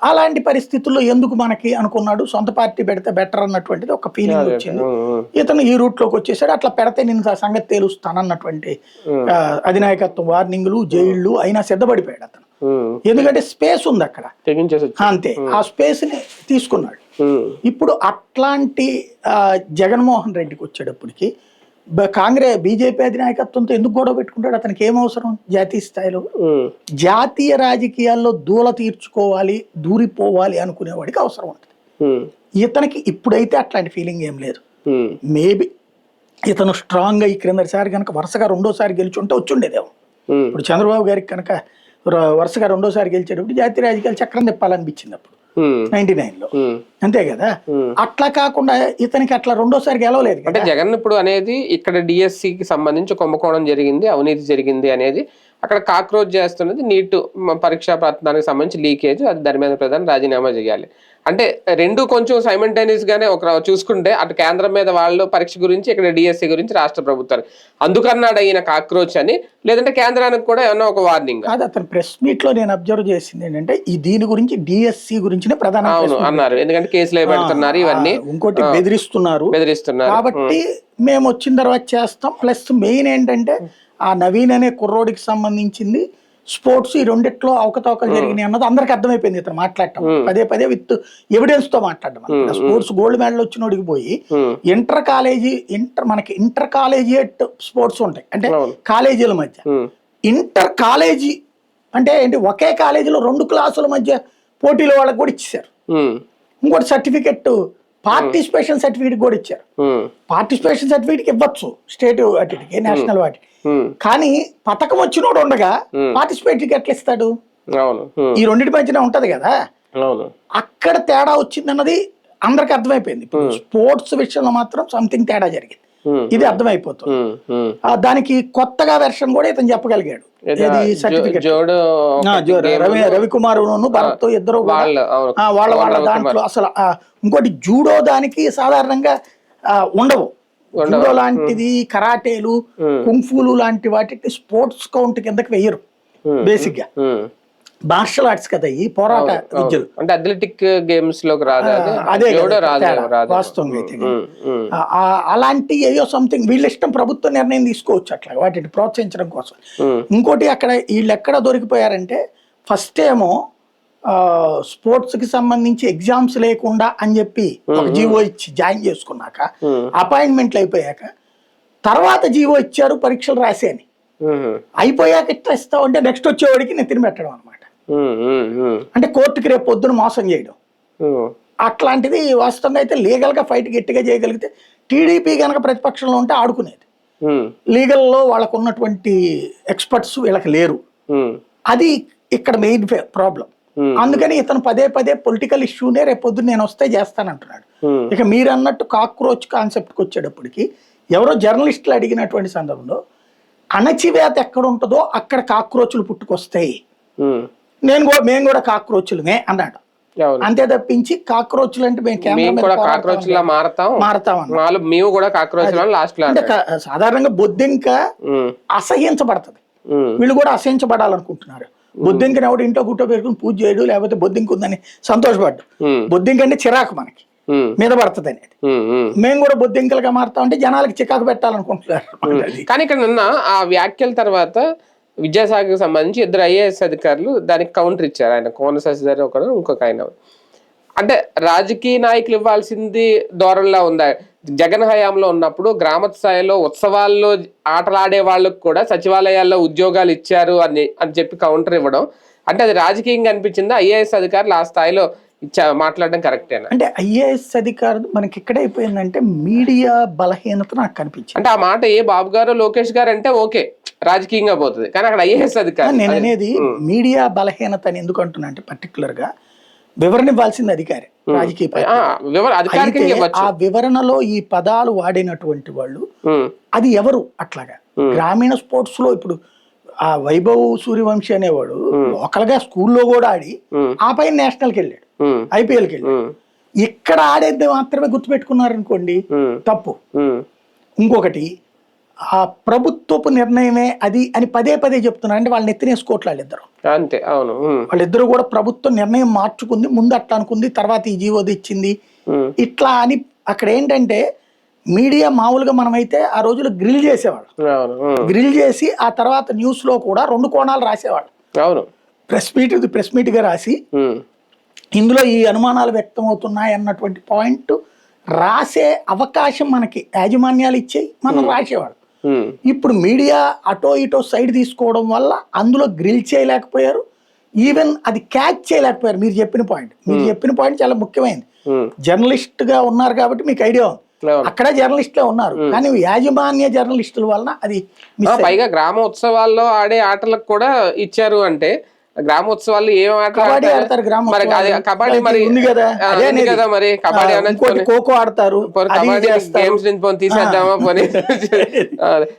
అలాంటి పరిస్థితుల్లో ఎందుకు మనకి అనుకున్నాడు, సొంత పార్టీ పెడితే బెటర్ అన్నటువంటిది ఒక ఫీలింగ్ వచ్చింది. ఇతను ఈ రూట్ లోకి వచ్చేసాడు. అట్లా పెడితే నేను సంగతి తేలుస్తానన్నటువంటి అధినాయకత్వం వార్నింగ్లు, జైళ్లు అయినా సిద్ధపడిపోయాడు అతను. ఎందుకంటే స్పేస్ ఉంది అక్కడ, అంతే ఆ స్పేస్ ని తీసుకున్నాడు. ఇప్పుడు అట్లాంటి జగన్మోహన్ రెడ్డికి వచ్చేటప్పటికి కాంగ్రెస్ బీజేపీ అధినాయకత్వంతో ఎందుకు గొడవ పెట్టుకుంటాడు? అతనికి ఏం అవసరం జాతీయ స్థాయిలో? జాతీయ రాజకీయాల్లో తీర్చుకోవాలి, దూరిపోవాలి అనుకునేవాడికి అవసరం ఉంటుంది. ఇతనికి ఇప్పుడైతే అట్లాంటి ఫీలింగ్ ఏం లేదు. మేబీ ఇతను స్ట్రాంగ్ గా ఈ క్రిందసారి కనుక వరుసగా రెండోసారి గెలిచుంటే వచ్చుండేదేమో. ఇప్పుడు చంద్రబాబు గారికి కనుక వరుసగా రెండోసారి గెలిచేటప్పుడు జాతీయ రాజకీయాలు చక్రం తిప్పాలనిపించింది అప్పుడు 99లో, అంతే కదా. అట్లా కాకుండా ఇతనికి అట్లా రెండోసారి గెలవలేదు. అంటే జగన్ ఇప్పుడు అనేది ఇక్కడ డిఎస్సికి సంబంధించి కుంభకోణం జరిగింది, అవినీతి జరిగింది అనేది అక్కడ కాక్రోచ్ చేస్తున్నది నీట్ పరీక్షా పత్రానికి సంబంధించి లీకేజ్, అది ధర్మేంద్ర ప్రధాన్ రాజీనామా చేయాలి అంటే రెండు కొంచెం సైమల్టేనియస్ గానే ఒక చూసుకుంటే అటు కేంద్రం మీద వాళ్ళు పరీక్ష గురించి, ఇక్కడ డిఎస్సి గురించి రాష్ట్ర ప్రభుత్వాలు అందుకన్నాడు అయిన కాక్రోచ్ అని, లేదంటే కేంద్రానికి కూడా ఏమన్నా ఒక వార్నింగ్? కాదు, అతను ప్రెస్ మీట్ లో నేను అబ్జర్వ్ చేసింది ఏంటంటే ఈ దీని గురించి డిఎస్సి గురించి ప్రధాన అన్నారు, ఎందుకంటే కేసులు పెడుతున్నారు, ఇవన్నీ ఇంకోటి బెదిరిస్తున్నారు కాబట్టి మేము వచ్చిన తర్వాత చేస్తాం. ప్లస్ మెయిన్ ఏంటంటే ఆ నవీన్ అనే కుర్రోడికి సంబంధించింది స్పోర్ట్స్ ఈ రెండిట్లో అవకతవకలు జరిగినాయి అన్నది అందరికి అర్థమైపోయింది. ఇతను మాట్లాడటం పదే పదే విత్ ఎవిడెన్స్ తో మాట్లాడడం. స్పోర్ట్స్ గోల్డ్ మెడల్ వచ్చినోడికి పోయి మనకి ఇంటర్ కాలేజియేట్ స్పోర్ట్స్ ఉంటాయి, అంటే కాలేజీల మధ్య ఇంటర్ కాలేజీ అంటే ఏంటి, ఒకే కాలేజీలో 2 క్లాసుల మధ్య పోటీలో వాళ్ళకి కూడా ఇచ్చేసారు. ఇంకోటి సర్టిఫికెట్, పార్టిసిపేషన్ సర్టిఫికేట్ కూడా ఇచ్చారు. పార్టిసిపేషన్ సర్టిఫికేట్ ఇవ్వచ్చు స్టేట్ వాటికి, నేషనల్ వాటికి, కానీ పథకం వచ్చినోడు ఉండగా పార్టిసిపేట్ ఎట్లా ఇస్తాడు? ఈ రెండింటి మధ్యన ఉంటది కదా. అక్కడ తేడా వచ్చిందన్నది అందరికి అర్థమైపోయింది. స్పోర్ట్స్ విషయంలో మాత్రం సంథింగ్ తేడా జరిగింది, ఇది అర్థమైపోతుంది. దానికి కొత్తగా వెర్షన్ కూడా ఇతను చెప్పగలిగాడు. సర్టిఫికెట్ రవికుమార్ భరత్ ఇద్దరు వాళ్ళ దాంట్లో అసలు ఇంకోటి జూడో దానికి సాధారణంగా ఉండవు. జూడో లాంటిది, కరాటేలు, కుంఫులు లాంటి వాటికి స్పోర్ట్స్ కౌంట్ కిందకి వెయ్యరు. బేసిక్ గా మార్షల్ ఆర్ట్స్ కదా ఈ పోరాట విద్యలు, అంటే అథ్లెటిక్ గేమ్స్ లోకి రాదు. అదే వాస్తవంగా అయితే అలాంటి ఏయో సంథింగ్ వీళ్ళ ఇష్టం, ప్రభుత్వ నిర్ణయం తీసుకోవచ్చు అట్లా వాటిని ప్రోత్సహించడం కోసం. ఇంకోటి అక్కడ వీళ్ళు ఎక్కడ దొరికిపోయారంటే ఫస్ట్ ఏమో స్పోర్ట్స్ కి సంబంధించి ఎగ్జామ్స్ లేకుండా అని చెప్పి ఒక జీవో ఇచ్చి జాయిన్ చేసుకున్నాక అపాయింట్మెంట్లు అయిపోయాక తర్వాత జీవో ఇచ్చారు పరీక్షలు రాసే అని. అయిపోయాక ఇట్లా ఇస్తావు అంటే నెక్స్ట్ వచ్చేవాడికి నెత్తిన పెట్టడం అనమాట. అంటే కోర్టుకి రేపు పొద్దున మోసం చేయడం అట్లాంటిది. వాస్తవంగా అయితే లీగల్ గా ఫైట్ గట్టిగా చేయగలిగితే టీడీపీ కనుక ప్రతిపక్షంలో ఉంటే ఆడుకునేది. లీగల్లో వాళ్ళకు ఉన్నటువంటి ఎక్స్పర్ట్స్ వీళ్ళకి లేరు, అది ఇక్కడ మెయిన్ ప్రాబ్లం. అందుకని ఇతను పదే పదే పొలిటికల్ ఇష్యూనే రేపు పొద్దున్న నేను వస్తే చేస్తానంటున్నాడు. ఇక మీరు అన్నట్టు కాక్రోచ్ కాన్సెప్ట్కి వచ్చేటప్పటికి ఎవరో జర్నలిస్టులు అడిగినటువంటి సందర్భంలో అణచివేత ఎక్కడ ఉంటుందో అక్కడ కాక్రోచ్లు పుట్టుకొస్తాయి, మేము కూడా కాక్రోచ్లమే అన్నాడు. అంతే తప్పించి కాక్రోచ్లు అంటే అంటే సాధారణంగా బొద్దింక అసహించబడుతుంది, వీళ్ళు కూడా అసహించబడాలనుకుంటున్నారు. బొద్దింకని ఎవడు ఇంట్లో గుట్టో పెట్టుకుని పూజ చేయడు, లేకపోతే బొద్దింక ఉందని సంతోషపడ్డు. బొద్దింక అంటే చిరాకు మనకి మీద పడుతుంది అనేది. మేము కూడా బొద్దింకలుగా మారుతామంటే జనాలకి చికాకు పెట్టాలనుకుంటున్నారు. కానీ ఇక్కడ నిన్న ఆ వ్యాఖ్యల తర్వాత విద్యాశాఖకు సంబంధించి 2 IAS అధికారులు దానికి కౌంటర్ ఇచ్చారు. ఆయన కోన శశిధర్ ఒకరు, ఇంకొక ఆయన. అంటే రాజకీయ నాయకులు ఇవ్వాల్సింది ధోరణిలా ఉందా? జగన్ హయాంలో ఉన్నప్పుడు గ్రామ స్థాయిలో ఉత్సవాల్లో ఆటలాడే వాళ్ళకు కూడా సచివాలయాల్లో ఉద్యోగాలు ఇచ్చారు అని చెప్పి కౌంటర్ ఇవ్వడం, అంటే అది రాజకీయంగా అనిపించిందా? IAS అధికారులు ఆ స్థాయిలో మాట్లాడడం కరెక్టేనా? అంటే IAS అధికారులు మనకి ఎక్కడైపోయిందంటే మీడియా బలహీనత నాకు కనిపించింది. అంటే ఆ మాట ఏ బాబు గారు లోకేష్ గారు అంటే ఓకే రాజకీయంగా పోతుంది, కానీ అక్కడ IAS అధికారులు నేను అనేది మీడియా బలహీనత అని ఎందుకు అంటున్నా అంటే పర్టికులర్ గా వివరణ ఇవ్వాల్సింది అధికారి, రాజకీయ ఆ వివరణలో ఈ పదాలు వాడినటువంటి వాళ్ళు అది ఎవరు? అట్లాగా గ్రామీణ స్పోర్ట్స్ లో ఇప్పుడు ఆ వైభవ్ సూర్యవంశీ అనేవాడు లోకల్ గా స్కూల్లో కూడా ఆడి ఆ పైన నేషనల్కి వెళ్ళాడు, IPLకి వెళ్ళాడు. ఇక్కడ ఆడేది మాత్రమే గుర్తుపెట్టుకున్నారు అనుకోండి తప్పు. ఇంకొకటి ఆ ప్రభుత్వపు నిర్ణయమే అది అని పదే పదే చెప్తున్నారు అంటే వాళ్ళని ఎత్తినేసుకోవట్లే వాళ్ళిద్దరు. అంతే, అవును. వాళ్ళిద్దరు కూడా ప్రభుత్వం నిర్ణయం మార్చుకుంది, ముందు అట్లా అనుకుంది, తర్వాత ఈ జీవో ఇచ్చింది ఇట్లా అని. అక్కడ ఏంటంటే మీడియా మామూలుగా మనమైతే ఆ రోజులు గ్రిల్ చేసేవాళ్ళు, గ్రిల్ చేసి ఆ తర్వాత న్యూస్ లో కూడా 2 కోణాలు రాసేవాళ్ళు. ప్రెస్ మీట్ గా రాసి ఇందులో ఈ అనుమానాలు వ్యక్తం అవుతున్నాయి అన్నటువంటి పాయింట్ రాసే అవకాశం మనకి యాజమాన్యాలు ఇచ్చేయి, మనం రాసేవాడు. ఇప్పుడు మీడియా అటో ఇటో సైడ్ తీసుకోవడం వల్ల అందులో గ్రిల్ చేయలేకపోయారు, ఈవెన్ అది క్యాచ్ చేయలేకపోయారు. మీరు చెప్పిన పాయింట్ చాలా ముఖ్యమైనది. జర్నలిస్ట్ గా ఉన్నారు కాబట్టి మీకు ఐడియా ఉంది, అక్కడ జర్నలిస్టులే ఉన్నారు, కానీ యాజమాన్య జర్నలిస్టుల వలన అది పైగా గ్రామోత్సవాల్లో ఆడే ఆటలకు కూడా ఇచ్చారు. అంటే గ్రామోత్సవాలు ఏం కబడ్డీ ఆడతారు, కబడ్డీ మరి ఉంది కదా, మరి కబడ్డీ ఖోఖో ఆడతారు, గేమ్స్ నుంచి తీసేద్దామా పోనీ.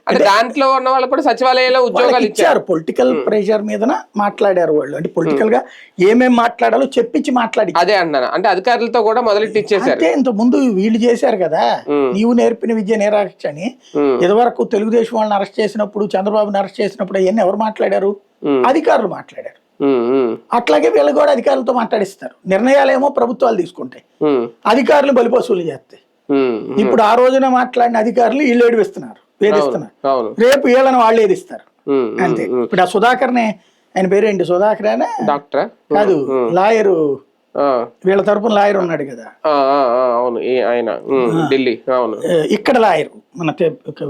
అంటే దాంట్లో ఉన్న వాళ్ళు కూడా సచివాలయంలో ఉద్యోగాలు ఇచ్చారు. పొలిటికల్ ప్రెషర్ మీద మాట్లాడారు వాళ్ళు, అంటే పొలిటికల్ గా ఏమేమి మాట్లాడాలో చెప్పించి మాట్లాడి. అదే అన్నాను, అంటే అధికారులతో కూడా మొదలెట్టి ఇచ్చేసారు. అంటే ఇంత ముందు వీళ్ళు చేశారు కదా, నీవు నేర్పిన విద్య నిరాక్ష అని. ఇదివరకు తెలుగుదేశం వాళ్ళని అరెస్ట్ చేసినప్పుడు, చంద్రబాబుని అరెస్ట్ చేసినప్పుడు అవన్నీ ఎవరు మాట్లాడారు? అధికారులు మాట్లాడారు. అట్లాగే వీళ్ళు కూడా అధికారులతో మాట్లాడిస్తారు. నిర్ణయాలు ఏమో ప్రభుత్వాలు తీసుకుంటాయి, అధికారులు బలిపశువులు చేస్తాయి. ఇప్పుడు ఆ రోజున మాట్లాడిన అధికారులు వీళ్ళు వేధిస్తున్నారు, రేపు వీళ్ళని వాళ్ళు ఏదిస్తారు అంతే. ఇప్పుడు ఆ సుధాకర్నే, ఆయన పేరేంటి, సుధాకర్ అనే డాక్టర్ కాదు, లాయరు, వీళ్ళ తరపున లాయర్ ఉన్నాడు కదా, అవును ఆయన ఢిల్లీ, అవును ఇక్కడ లాయర్, మన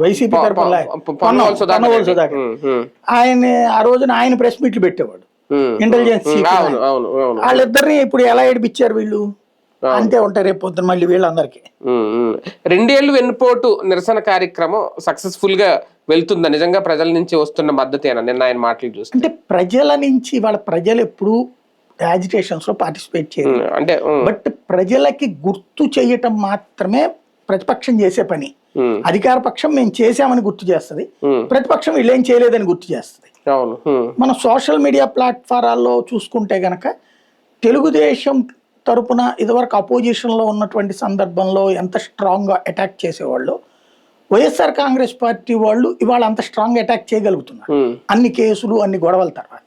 వైసీపీ తరపున లాయర్ సుధాకర్. ఆయన ఆ రోజున ఆయన ప్రెస్ మీట్లు పెట్టేవాడు, ఇంటెలిజెన్స్. వాళ్ళిద్దరిని ఇప్పుడు ఎలా ఏడిపించారు వీళ్ళు, అంతే ఉంటారు రేపు పొద్దున మళ్ళీ వీళ్ళందరికీ. 2 ఏళ్ళు వెన్నుపోటు నిరసన కార్యక్రమం సక్సెస్ఫుల్ గా వెళ్తుందా? నిజంగా ప్రజల నుంచి వస్తున్న మద్దతేనా? నిన్న ఆయన మాటలు చూస్తే అంటే ప్రజల నుంచి, వాళ్ళ ప్రజలు ఎప్పుడు యాజిటేషన్స్ లో పార్టిసిపేట్ చేయరు, అంటే బట్ ప్రజలకి గుర్తు చేయటం మాత్రమే ప్రతిపక్షం చేసే పని. అధికార పక్షం మేము చేసామని గుర్తు చేస్తుంది, ప్రతిపక్షం వీళ్ళు ఏం చేయలేదని గుర్తు చేస్తుంది. మన సోషల్ మీడియా ప్లాట్ఫారాల్లో చూసుకుంటే గనక తెలుగుదేశం తరపున ఇదివరకు అపోజిషన్ లో ఉన్నటువంటి సందర్భంలో ఎంత స్ట్రాంగ్ గా అటాక్ చేసేవాళ్ళు, వైఎస్ఆర్ కాంగ్రెస్ పార్టీ వాళ్ళు ఇవాళ అంత స్ట్రాంగ్ అటాక్ చేయగలుగుతున్నారు, అన్ని కేసులు అన్ని గొడవల తర్వాత.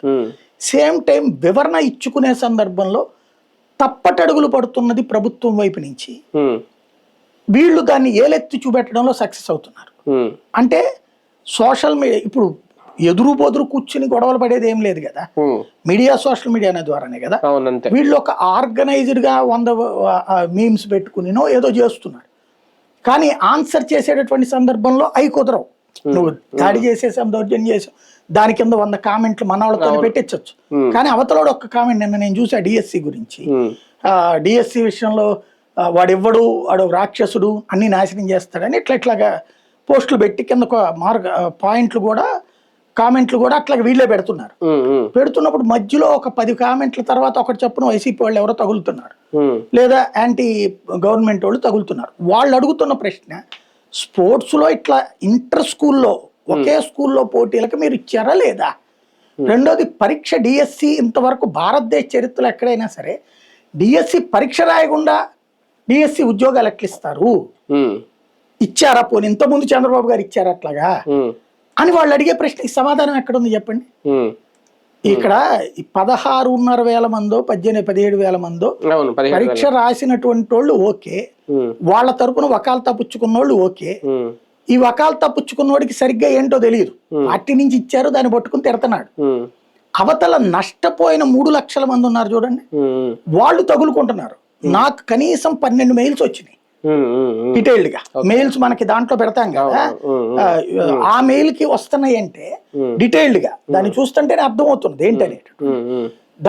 సేమ్ టైం వివరణ ఇచ్చుకునే సందర్భంలో తప్పటడుగులు పడుతున్నది ప్రభుత్వం వైపు నుంచి, వీళ్ళు దాన్ని ఏలెత్తి చూపెట్టడంలో సక్సెస్ అవుతున్నారు. అంటే సోషల్ మీడియా ఇప్పుడు ఎదురు బొదురు కూర్చుని గొడవలు పడేది ఏం లేదు కదా, మీడియా సోషల్ మీడియా అనే ద్వారానే కదా. వీళ్ళు ఒక ఆర్గనైజ్డ్ గా 100 మీమ్స్ పెట్టుకునినో ఏదో చేస్తున్నారు, కానీ ఆన్సర్ చేసేటటువంటి సందర్భంలో అవి కుదరవు. నువ్వు దాడి చేసేసాం, దౌర్జన్యం చేసాం, దాని కింద 100 కామెంట్లు మన వాళ్ళతో పెట్టించవచ్చు, కానీ అవతలోడు ఒక్క కామెంట్ నిన్న నేను చూసా డిఎస్సి గురించి. డిఎస్సి విషయంలో వాడు ఇవ్వడు, వాడు రాక్షసుడు, అన్ని నాశనం చేస్తాడని ఇట్లాగా పోస్టులు పెట్టి కింద పాయింట్లు కూడా, కామెంట్లు కూడా అట్లా వీళ్ళే పెడుతున్నారు. పెడుతున్నప్పుడు మధ్యలో ఒక 10 కామెంట్ల తర్వాత ఒకటి చొప్పున వైసీపీ వాళ్ళు ఎవరో తగులుతున్నారు, లేదా యాంటీ గవర్నమెంట్ వాళ్ళు తగులుతున్నారు. వాళ్ళు అడుగుతున్న ప్రశ్న, స్పోర్ట్స్ లో ఇట్లా ఇంటర్ స్కూల్లో ఒకే స్కూల్లో పోటీలకు మీరు ఇచ్చారా లేదా? రెండోది పరీక్ష డిఎస్సి, ఇంతవరకు భారతదేశ చరిత్రలో ఎక్కడైనా సరే డిఎస్సి పరీక్ష రాయకుండా డిఎస్సి ఉద్యోగాలు ఎట్లా ఇస్తారు? ఇచ్చారా? పోనీ ఇంతకుముందు చంద్రబాబు గారు ఇచ్చారా అట్లాగా అని వాళ్ళు అడిగే ప్రశ్నకి సమాధానం ఎక్కడుంది చెప్పండి. ఇక్కడ 16,500 మందో 17,000 మందో పరీక్ష రాసినటువంటి వాళ్ళు ఓకే, వాళ్ళ తరపున వకాల్తా పుచ్చుకున్న వాళ్ళు ఓకే. ఈ వకాల్తా పుచ్చుకున్నోడికి సరిగ్గా ఏంటో తెలియదు, పార్టీ నుంచి ఇచ్చారు దాన్ని పట్టుకుని తిడతాడు. అవతల నష్టపోయిన 3 లక్షల మంది ఉన్నారు చూడండి, వాళ్ళు తగులుకుంటున్నారు. నాకు కనీసం 12 మెయిల్స్ వచ్చినాయి డీటెయిల్డ్ గా. మెయిల్స్ మనకి దాంట్లో పెడతాం కదా, ఆ మెయిల్ కి వస్తున్నాయి అంటే డీటెయిల్డ్ గా దాన్ని చూస్తుంటేనే అర్థం అవుతుంది ఏంటనేది.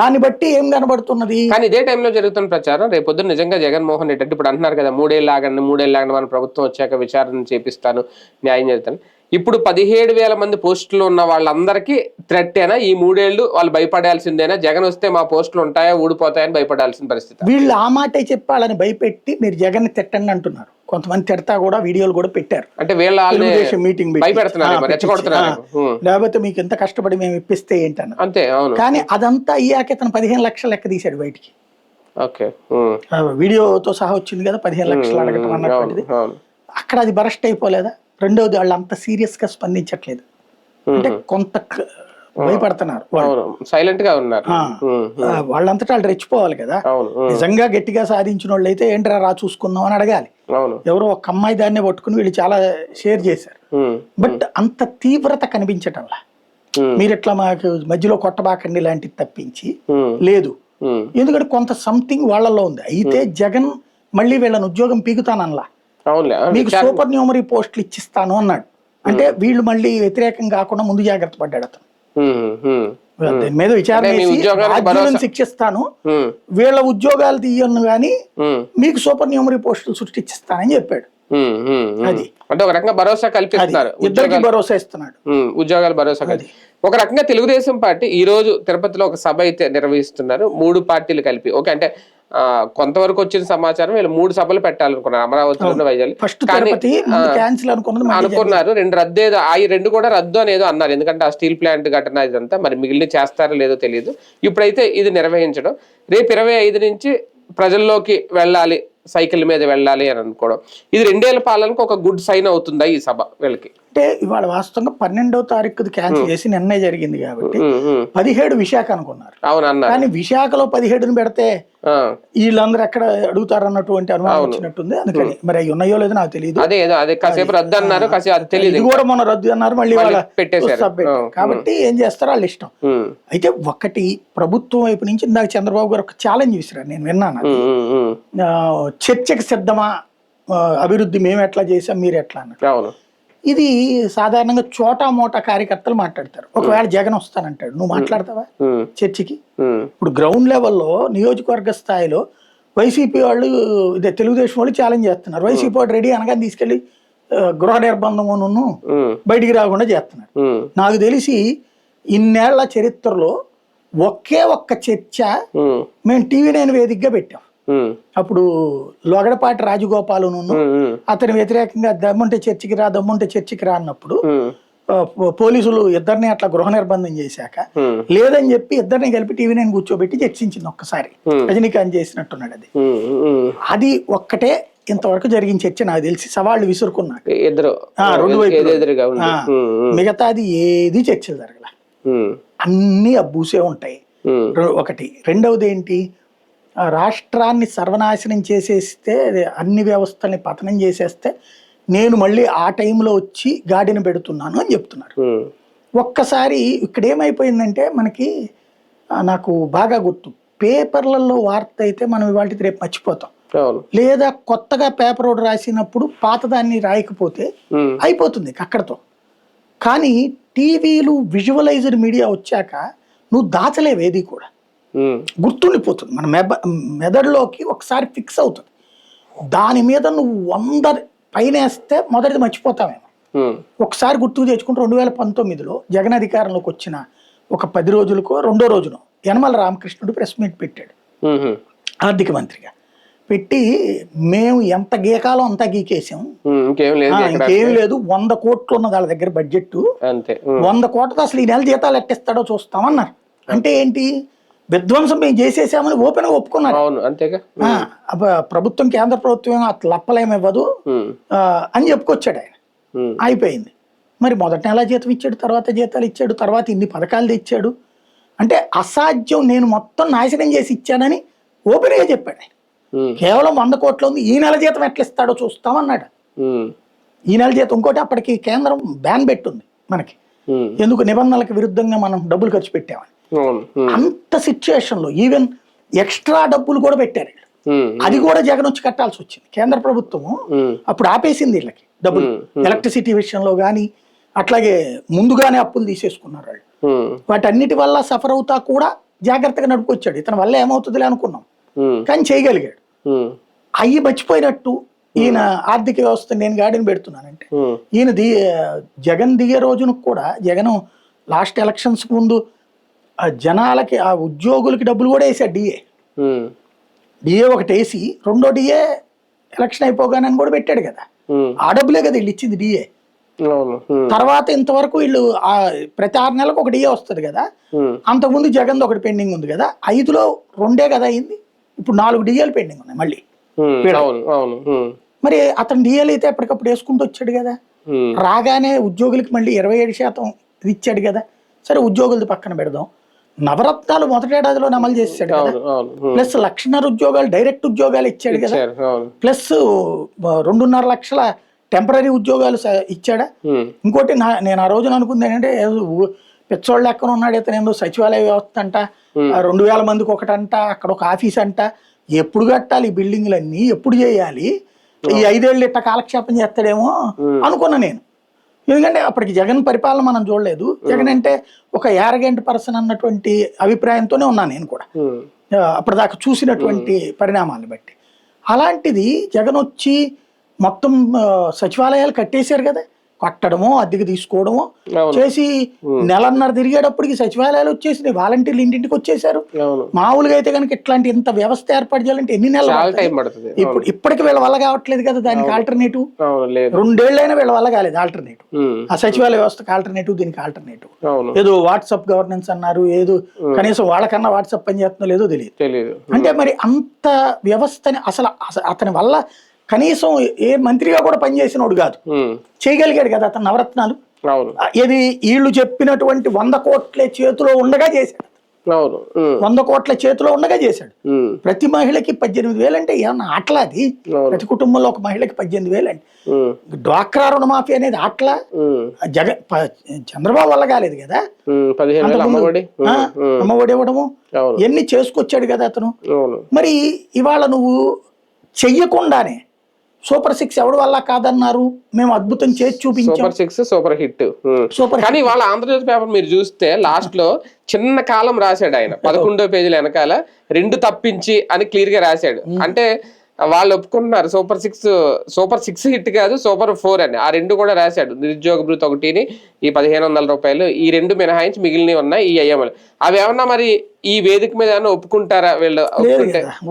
దాన్ని బట్టి ఏం కనబడుతున్నది. కానీ ఇదే టైంలో జరుగుతున్న ప్రచారం రేపొద్దున నిజంగా జగన్మోహన్ రెడ్డి ఇప్పుడు అంటున్నారు కదా, 3 ఏళ్ళు ఆగండి మన ప్రభుత్వం వచ్చాక విచారణ చేపిస్తాను, న్యాయం చేస్తాను. ఇప్పుడు 17,000 మంది పోస్టులు ఉన్న వాళ్ళందరికీ థ్రెట్టేనా ఈ 3 ఏళ్ళు? వాళ్ళు భయపడాల్సిందేనా? జగన్ వస్తే మా పోస్టులు ఉంటాయా ఊడిపోతాయని భయపడాల్సిన పరిస్థితి? వీళ్ళు ఆ మాటే చెప్పాలని భయపెట్టి మీరు జగన్ తిట్టండి అంటున్నారు. కొంతమంది తిడతా కూడా వీడియోలు కూడా పెట్టారు, అంటే వీళ్ళ మీటింగ్ లేకపోతే మీకు ఎంత కష్టపడి మేము ఇప్పిస్తే ఏంటన్న అంతే. కానీ అదంతా అయ్యాక ఇతను 15 లక్షలు లెక్క తీశాడు బయటికి. వీడియోతో సహా వచ్చింది కదా 15 లక్షలు అడగటం అన్నటువంటిది. అక్కడ అది బరస్ట్ అయిపోలేదా? రెండోది వాళ్ళు అంత సీరియస్ గా స్పందించట్లేదు, అంటే కొంత భయపడుతున్నారు, సైలెంట్ గా ఉన్నారు. వాళ్ళంతటా వాళ్ళు రెచ్చిపోవాలి కదా. నిజంగా గట్టిగా సాధించిన వాళ్ళు అయితే ఏంట్రా రా చూసుకుందాం అని అడగాలి. ఎవరో ఒక అమ్మాయి దాన్నే పట్టుకుని వీళ్ళు చాలా షేర్ చేశారు, బట్ అంత తీవ్రత కనిపించటంలా. మీరు ఇట్లా మాకు మధ్యలో కొట్టబాకండి లాంటిది తప్పించి లేదు, ఎందుకంటే కొంత సంథింగ్ వాళ్ళలో ఉంది. అయితే జగన్ మళ్ళీ వీళ్ళని ఉద్యోగం పీకుతానల్లా, అవునులే. మీకు సూపర్ న్యూమరీ పోస్టులు ఇచ్చిస్తాను అన్నాడు. అంటే వీళ్ళు మళ్ళీ వ్యతిరేకం కాకుండా ముందు జాగ్రత్త పడ్డాడు అతను. దీని మీద విచారణ చేసి రాజ్యాలను శిక్షిస్తాను, వీళ్ళ ఉద్యోగాలు తీయను గానీ మీకు సూపర్ న్యూమరీ పోస్టులు సృష్టిస్తానని చెప్పాడు. అది అంటే ఒక రకంగా భరోసా కల్పిస్తున్నారు, ఇద్దరికి భరోసా ఇస్తున్నాడు, ఉద్యోగాలు భరోసా. ఒక రకంగా తెలుగుదేశం పార్టీ ఈ రోజు తిరుపతిలో ఒక సభ అయితే నిర్వహిస్తున్నారు, 3 పార్టీలు కలిపి. ఓకే, అంటే కొంతవరకు వచ్చిన సమాచారం వీళ్ళు 3 సభలు పెట్టాలనుకున్నారు, అమరావతిలో, వైజాగ్ అనుకున్నారు. 2 రద్దు ఏదో, ఆ 2 కూడా రద్దు అనేదో అన్నారు, ఎందుకంటే ఆ స్టీల్ ప్లాంట్ ఘటన ఇదంతా. మరి మిగిలిన చేస్తారో లేదో తెలియదు. ఇప్పుడైతే ఇది నిర్వహించడం, రేపు 25 నుంచి ప్రజల్లోకి వెళ్ళాలి, సైకిల్ మీద వెళ్ళాలి అని అనుకోవడం, ఇది 2 ఏళ్ల పాలనకు ఒక గుడ్ సైన్ అవుతుందా ఈ సభ వీళ్ళకి? అంటే ఇవాళ వాస్తవంగా 12వ తారీఖు క్యాన్సిల్ చేసి నిన్నే జరిగింది కాబట్టి 17 విశాఖ అనుకున్నారు. అవునన్నారు, కానీ విశాఖలో 17ని పెడితే వీళ్ళందరూ ఎక్కడ అడుగుతారు అన్నటువంటి అనుమానం వచ్చినట్టుంది. అందుకని మరి అవి ఉన్నాయో లేదో నాకు తెలియదు. అదే కాసేపు రద్దు అన్నారు, ఇది కూడా మొన్న రద్దు అన్నారు, మళ్ళీ పెట్టేశారు. కాబట్టి ఏం చేస్తారో వాళ్ళ ఇష్టం. అయితే ఒకటి ప్రభుత్వం వైపు నుంచి ఇందాక చంద్రబాబు గారు ఒక ఛాలెంజ్ విసిరారు, నేను విన్నాను. చర్చకి సిద్ధమా, అభివృద్ధి మేము ఎట్లా చేసాం మీరు ఎట్లా అన్నారు. ఇది సాధారణంగా చోటా మోటా కార్యకర్తలు మాట్లాడతారు. ఒకవేళ జగన్ వస్తానంటాడు, నువ్వు మాట్లాడతావా చర్చికి? ఇప్పుడు గ్రౌండ్ లెవెల్లో నియోజకవర్గ స్థాయిలో వైసీపీ వాళ్ళు, ఇదే తెలుగుదేశం వాళ్ళు ఛాలెంజ్ చేస్తున్నారు. వైసీపీ వాడు రెడీ అనగానే తీసుకెళ్లి గృహ నిర్బంధమును బయటికి రాకుండా చేస్తున్నారు. నాకు తెలిసి ఇన్నేళ్ల చరిత్రలో ఒకే ఒక్క చర్చ మేము TV9 వేదికగా పెట్టాం. అప్పుడు లొగడపాటి రాజగోపాలును అతని వ్యతిరేకంగా దమ్ముంటే చర్చికి రా, దమ్ముంటే చర్చికి రా అన్నప్పుడు పోలీసులు ఇద్దరిని అట్లా గృహ నిర్బంధం చేశాక లేదని చెప్పి ఇద్దరిని కలిపి TV9 కూర్చోబెట్టి చర్చించింది ఒక్కసారి. రజనీకాంత్ చేసినట్టున్నాడు. అది ఒక్కటే ఇంతవరకు జరిగిన చర్చ నాకు తెలిసి. సవాళ్లు విసురుకున్నాక 2 వైపులు, మిగతాది ఏది చర్చలు జరగల, అన్ని అబ్బూసే ఉంటాయి. ఒకటి. రెండవది ఏంటి, రాష్ట్రాన్ని సర్వనాశనం చేసేస్తే, అన్ని వ్యవస్థల్ని పతనం చేసేస్తే నేను మళ్ళీ ఆ టైంలో వచ్చి గాడిని పెడుతున్నాను అని చెప్తున్నారు. ఒక్కసారి ఇక్కడ ఏమైపోయిందంటే మనకి, నాకు బాగా గుర్తు, పేపర్లలో వార్త అయితే మనం ఇవాళ రేపు మర్చిపోతాం, లేదా కొత్తగా పేపర్ ఒకటి రాసినప్పుడు పాతదాన్ని రాయకపోతే అయిపోతుంది అక్కడతో. కానీ టీవీలు, విజువలైజ్డ్ మీడియా వచ్చాక నువ్వు దాచలేవేది కూడా, గుర్తుండిపోతుంది మన మెదడులోకి ఒకసారి ఫిక్స్ అవుతుంది. దాని మీద నువ్వు 100 పైన వేస్తే మొదటిది మర్చిపోతావేమో. ఒకసారి గుర్తుకు తెచ్చుకుంటే 2019లో జగన్ అధికారంలోకి వచ్చిన ఒక 10 రోజులకో 2వ రోజునో యనమల రామకృష్ణుడు ప్రెస్ మీట్ పెట్టాడు ఆర్థిక మంత్రిగా. పెట్టి మేము ఎంత గీకాలో అంతా గీకేసాం, ఇంకేం లేదు, 100 కోట్లు ఉన్నది వాళ్ళ దగ్గర బడ్జెట్, 100 కోట్లతో అసలు ఈ నెల జీతాలు ఎట్టిస్తాడో చూస్తామన్నారు. అంటే ఏంటి, విధ్వంసం మేము చేసేసామని ఓపెన్ గా ఒప్పుకున్నారు. ప్రభుత్వం, కేంద్ర ప్రభుత్వం అట్లా లప్పలేమివ్వదు అని చెప్పుకొచ్చాడు ఆయన. అయిపోయింది. మరి మొదట నెల జీతం ఇచ్చాడు, తర్వాత జీతాలు ఇచ్చాడు, తర్వాత ఇన్ని పథకాలు తెచ్చాడు. అంటే అసాధ్యం, నేను మొత్తం నాశనం చేసి ఇచ్చానని ఓపెన్ గా చెప్పాడు ఆయన. కేవలం 100 కోట్లు ఉంది, ఈ నెల జీతం ఎట్లా ఇస్తాడో చూస్తామన్నాడు. ఈ నెల జీతం. ఇంకోటి, అప్పటికి కేంద్రం బ్యాన్ పెట్టుంది మనకి, ఎందుకు, నిబంధనలకు విరుద్ధంగా మనం డబ్బులు ఖర్చు పెట్టామని. అంత సిచ్యుయేషన్ లో ఈవెన్ ఎక్స్ట్రా డబ్బులు కూడా పెట్టారు. అది కూడా జగన్ వచ్చి కట్టాల్సి వచ్చింది. కేంద్ర ప్రభుత్వము అప్పుడు ఆపేసింది వీళ్ళకి డబ్బులు, ఎలక్ట్రిసిటీ విషయంలో కానీ, అట్లాగే ముందుగానే అప్పులు తీసేసుకున్నారు వాళ్ళు. వాటన్నిటి వల్ల సఫర్ అవుతా కూడా జాగ్రత్తగా నడుపుకొచ్చాడు. ఇతని వల్ల ఏమవుతుందిలే అనుకున్నాం, కానీ చేయగలిగాడు. అయ్యి మర్చిపోయినట్టు ఈయన ఆర్థిక వ్యవస్థ నేను గాడిని పెడుతున్నానంటే, ఈయన జగన్ దిగే రోజున కూడా, జగన్ లాస్ట్ ఎలక్షన్స్ ముందు జనాలకి, ఆ ఉద్యోగులకి డబ్బులు కూడా వేసాడు. డిఏ ఒకటి వేసి 2వ డిఏ ఎలక్షన్ అయిపోగానే కూడా పెట్టాడు కదా, ఆ డబ్బులే కదా వీళ్ళు ఇచ్చింది డిఏ. తర్వాత ఇంతవరకు వీళ్ళు ప్రతి 6 నెలలకు ఒక డిఏ వస్తుంది కదా, అంతకుముందు జగన్ ఒకటి పెండింగ్ ఉంది కదా, 5లో 2 కదా అయింది, ఇప్పుడు 4 డిఏలు పెండింగ్ ఉన్నాయి మళ్ళీ. మరి అతను డిఏలు అయితే ఎప్పటికప్పుడు వేసుకుంటూ వచ్చాడు కదా, రాగానే ఉద్యోగులకి మళ్ళీ 27% ఇచ్చాడు కదా. సరే, ఉద్యోగులది పక్కన పెడదాం, నవరత్నాలు మొదటేడాదిలో అమలు చేశాడు కదా, ప్లస్ 1,50,000 ఉద్యోగాలు డైరెక్ట్ ఉద్యోగాలు ఇచ్చాడు కదా, ప్లస్ 2.5 లక్షల టెంపరీ ఉద్యోగాలు ఇచ్చాడా. ఇంకోటి, నేను ఆ రోజున అనుకుంది ఏంటంటే, పిచ్చోళ్ళ లెక్కన ఉన్నాడు ఇతను, ఏందో సచివాలయ వ్యవస్థ అంట, 2,000 మందికి ఒకటంట, అక్కడ ఒక ఆఫీస్ అంట, ఎప్పుడు కట్టాలి ఈ బిల్డింగ్లన్నీ, ఎప్పుడు చేయాలి, ఈ 5 ఏళ్ళు ఇట్ట కాలక్షేపం చేస్తాడేమో అనుకున్నా నేను. ఎందుకంటే అప్పటికి జగన్ పరిపాలన మనం చూడలేదు. జగన్ అంటే ఒక యారగెంట్ పర్సన్ అన్నటువంటి అభిప్రాయంతోనే ఉన్నాను నేను కూడా, అప్పటిదాకా చూసినటువంటి పరిణామాలను బట్టి. అలాంటిది జగన్ వచ్చి మొత్తం సచివాలయాలు కట్టేశారు కదా, కట్టడమో అద్దెకి తీసుకోవడమో చేసి నెలన్నర తిరిగేటప్పటికి సచివాలయాలు వచ్చేసినాయి, వాలంటీర్లు ఇంటింటికి వచ్చేసారు. మామూలుగా అయితే కనుక ఇట్లాంటి ఇంత వ్యవస్థ ఏర్పాటు చేయాలంటే ఎన్ని నెలలు? ఇప్పటికి వీళ్ళ వల్ల కావట్లేదు కదా దానికి ఆల్టర్నేటివ్. 2 ఏళ్ళైనా వీళ్ళ వల్ల కాలేదు ఆల్టర్నేటివ్, ఆ సచివాలయ వ్యవస్థకి ఆల్టర్నేటివ్, దీనికి ఆల్టర్నేటివ్. ఏదో వాట్సాప్ గవర్నెన్స్ అన్నారు, ఏదో కనీసం వాళ్ళకన్నా వాట్సాప్ పని చేస్తుందో లేదో తెలియదు. అంటే మరి అంత వ్యవస్థని అసలు అతని వల్ల కనీసం ఏ మంత్రిగా కూడా పనిచేసినోడు కాదు, చేయగలిగాడు కదా అతను నవరత్నాలు. ఇది వీళ్ళు చెప్పినటువంటి 100 కోట్ల చేతిలో ఉండగా చేశాడు, 100 కోట్ల చేతిలో ఉండగా చేశాడు. ప్రతి మహిళకి 18,000 అంటే ఏమన్నా ఆటలా? అది ప్రతి కుటుంబంలో ఒక మహిళకి 18,000 అంటే. డ్వాక్రా రుణమాఫీ అనేది ఆటలా? చంద్రబాబు వల్ల కాలేదు కదా, అమ్మఒడి ఇవ్వడము ఎన్ని చేసుకొచ్చాడు కదా అతను. మరి ఇవాళ నువ్వు చెయ్యకుండానే సూపర్ 6 ఎవరి వల్ల కాదన్నారు, మేము అద్భుతం చేసి చూపించాం. Super 6 super hit. కానీ వాళ్ళ ఆంధ్రజ్యోతి పేపర్ మీరు చూస్తే లాస్ట్ లో చిన్న కాలం రాశాడు ఆయన, 11వ పేజీల వెనకాల 2 తప్పించి అని క్లియర్ గా రాశాడు. అంటే వాళ్ళు ఒప్పుకుంటున్నారు సూపర్ 6 హిట్ కాదు, సూపర్ 4 అని. ఆ 2 కూడా రాశాడు. నిరుద్యోగ భృతి ఒకటిని, ఈ 1,500 రూపాయలు, ఈ 2 మినహాయించి మిగిలినవి ఉన్నాయి ఈ ఐఎంఎల్. అవి ఏమన్నా మరి ఈ వేదిక మీద ఏమన్నా ఒప్పుకుంటారా వీళ్ళు?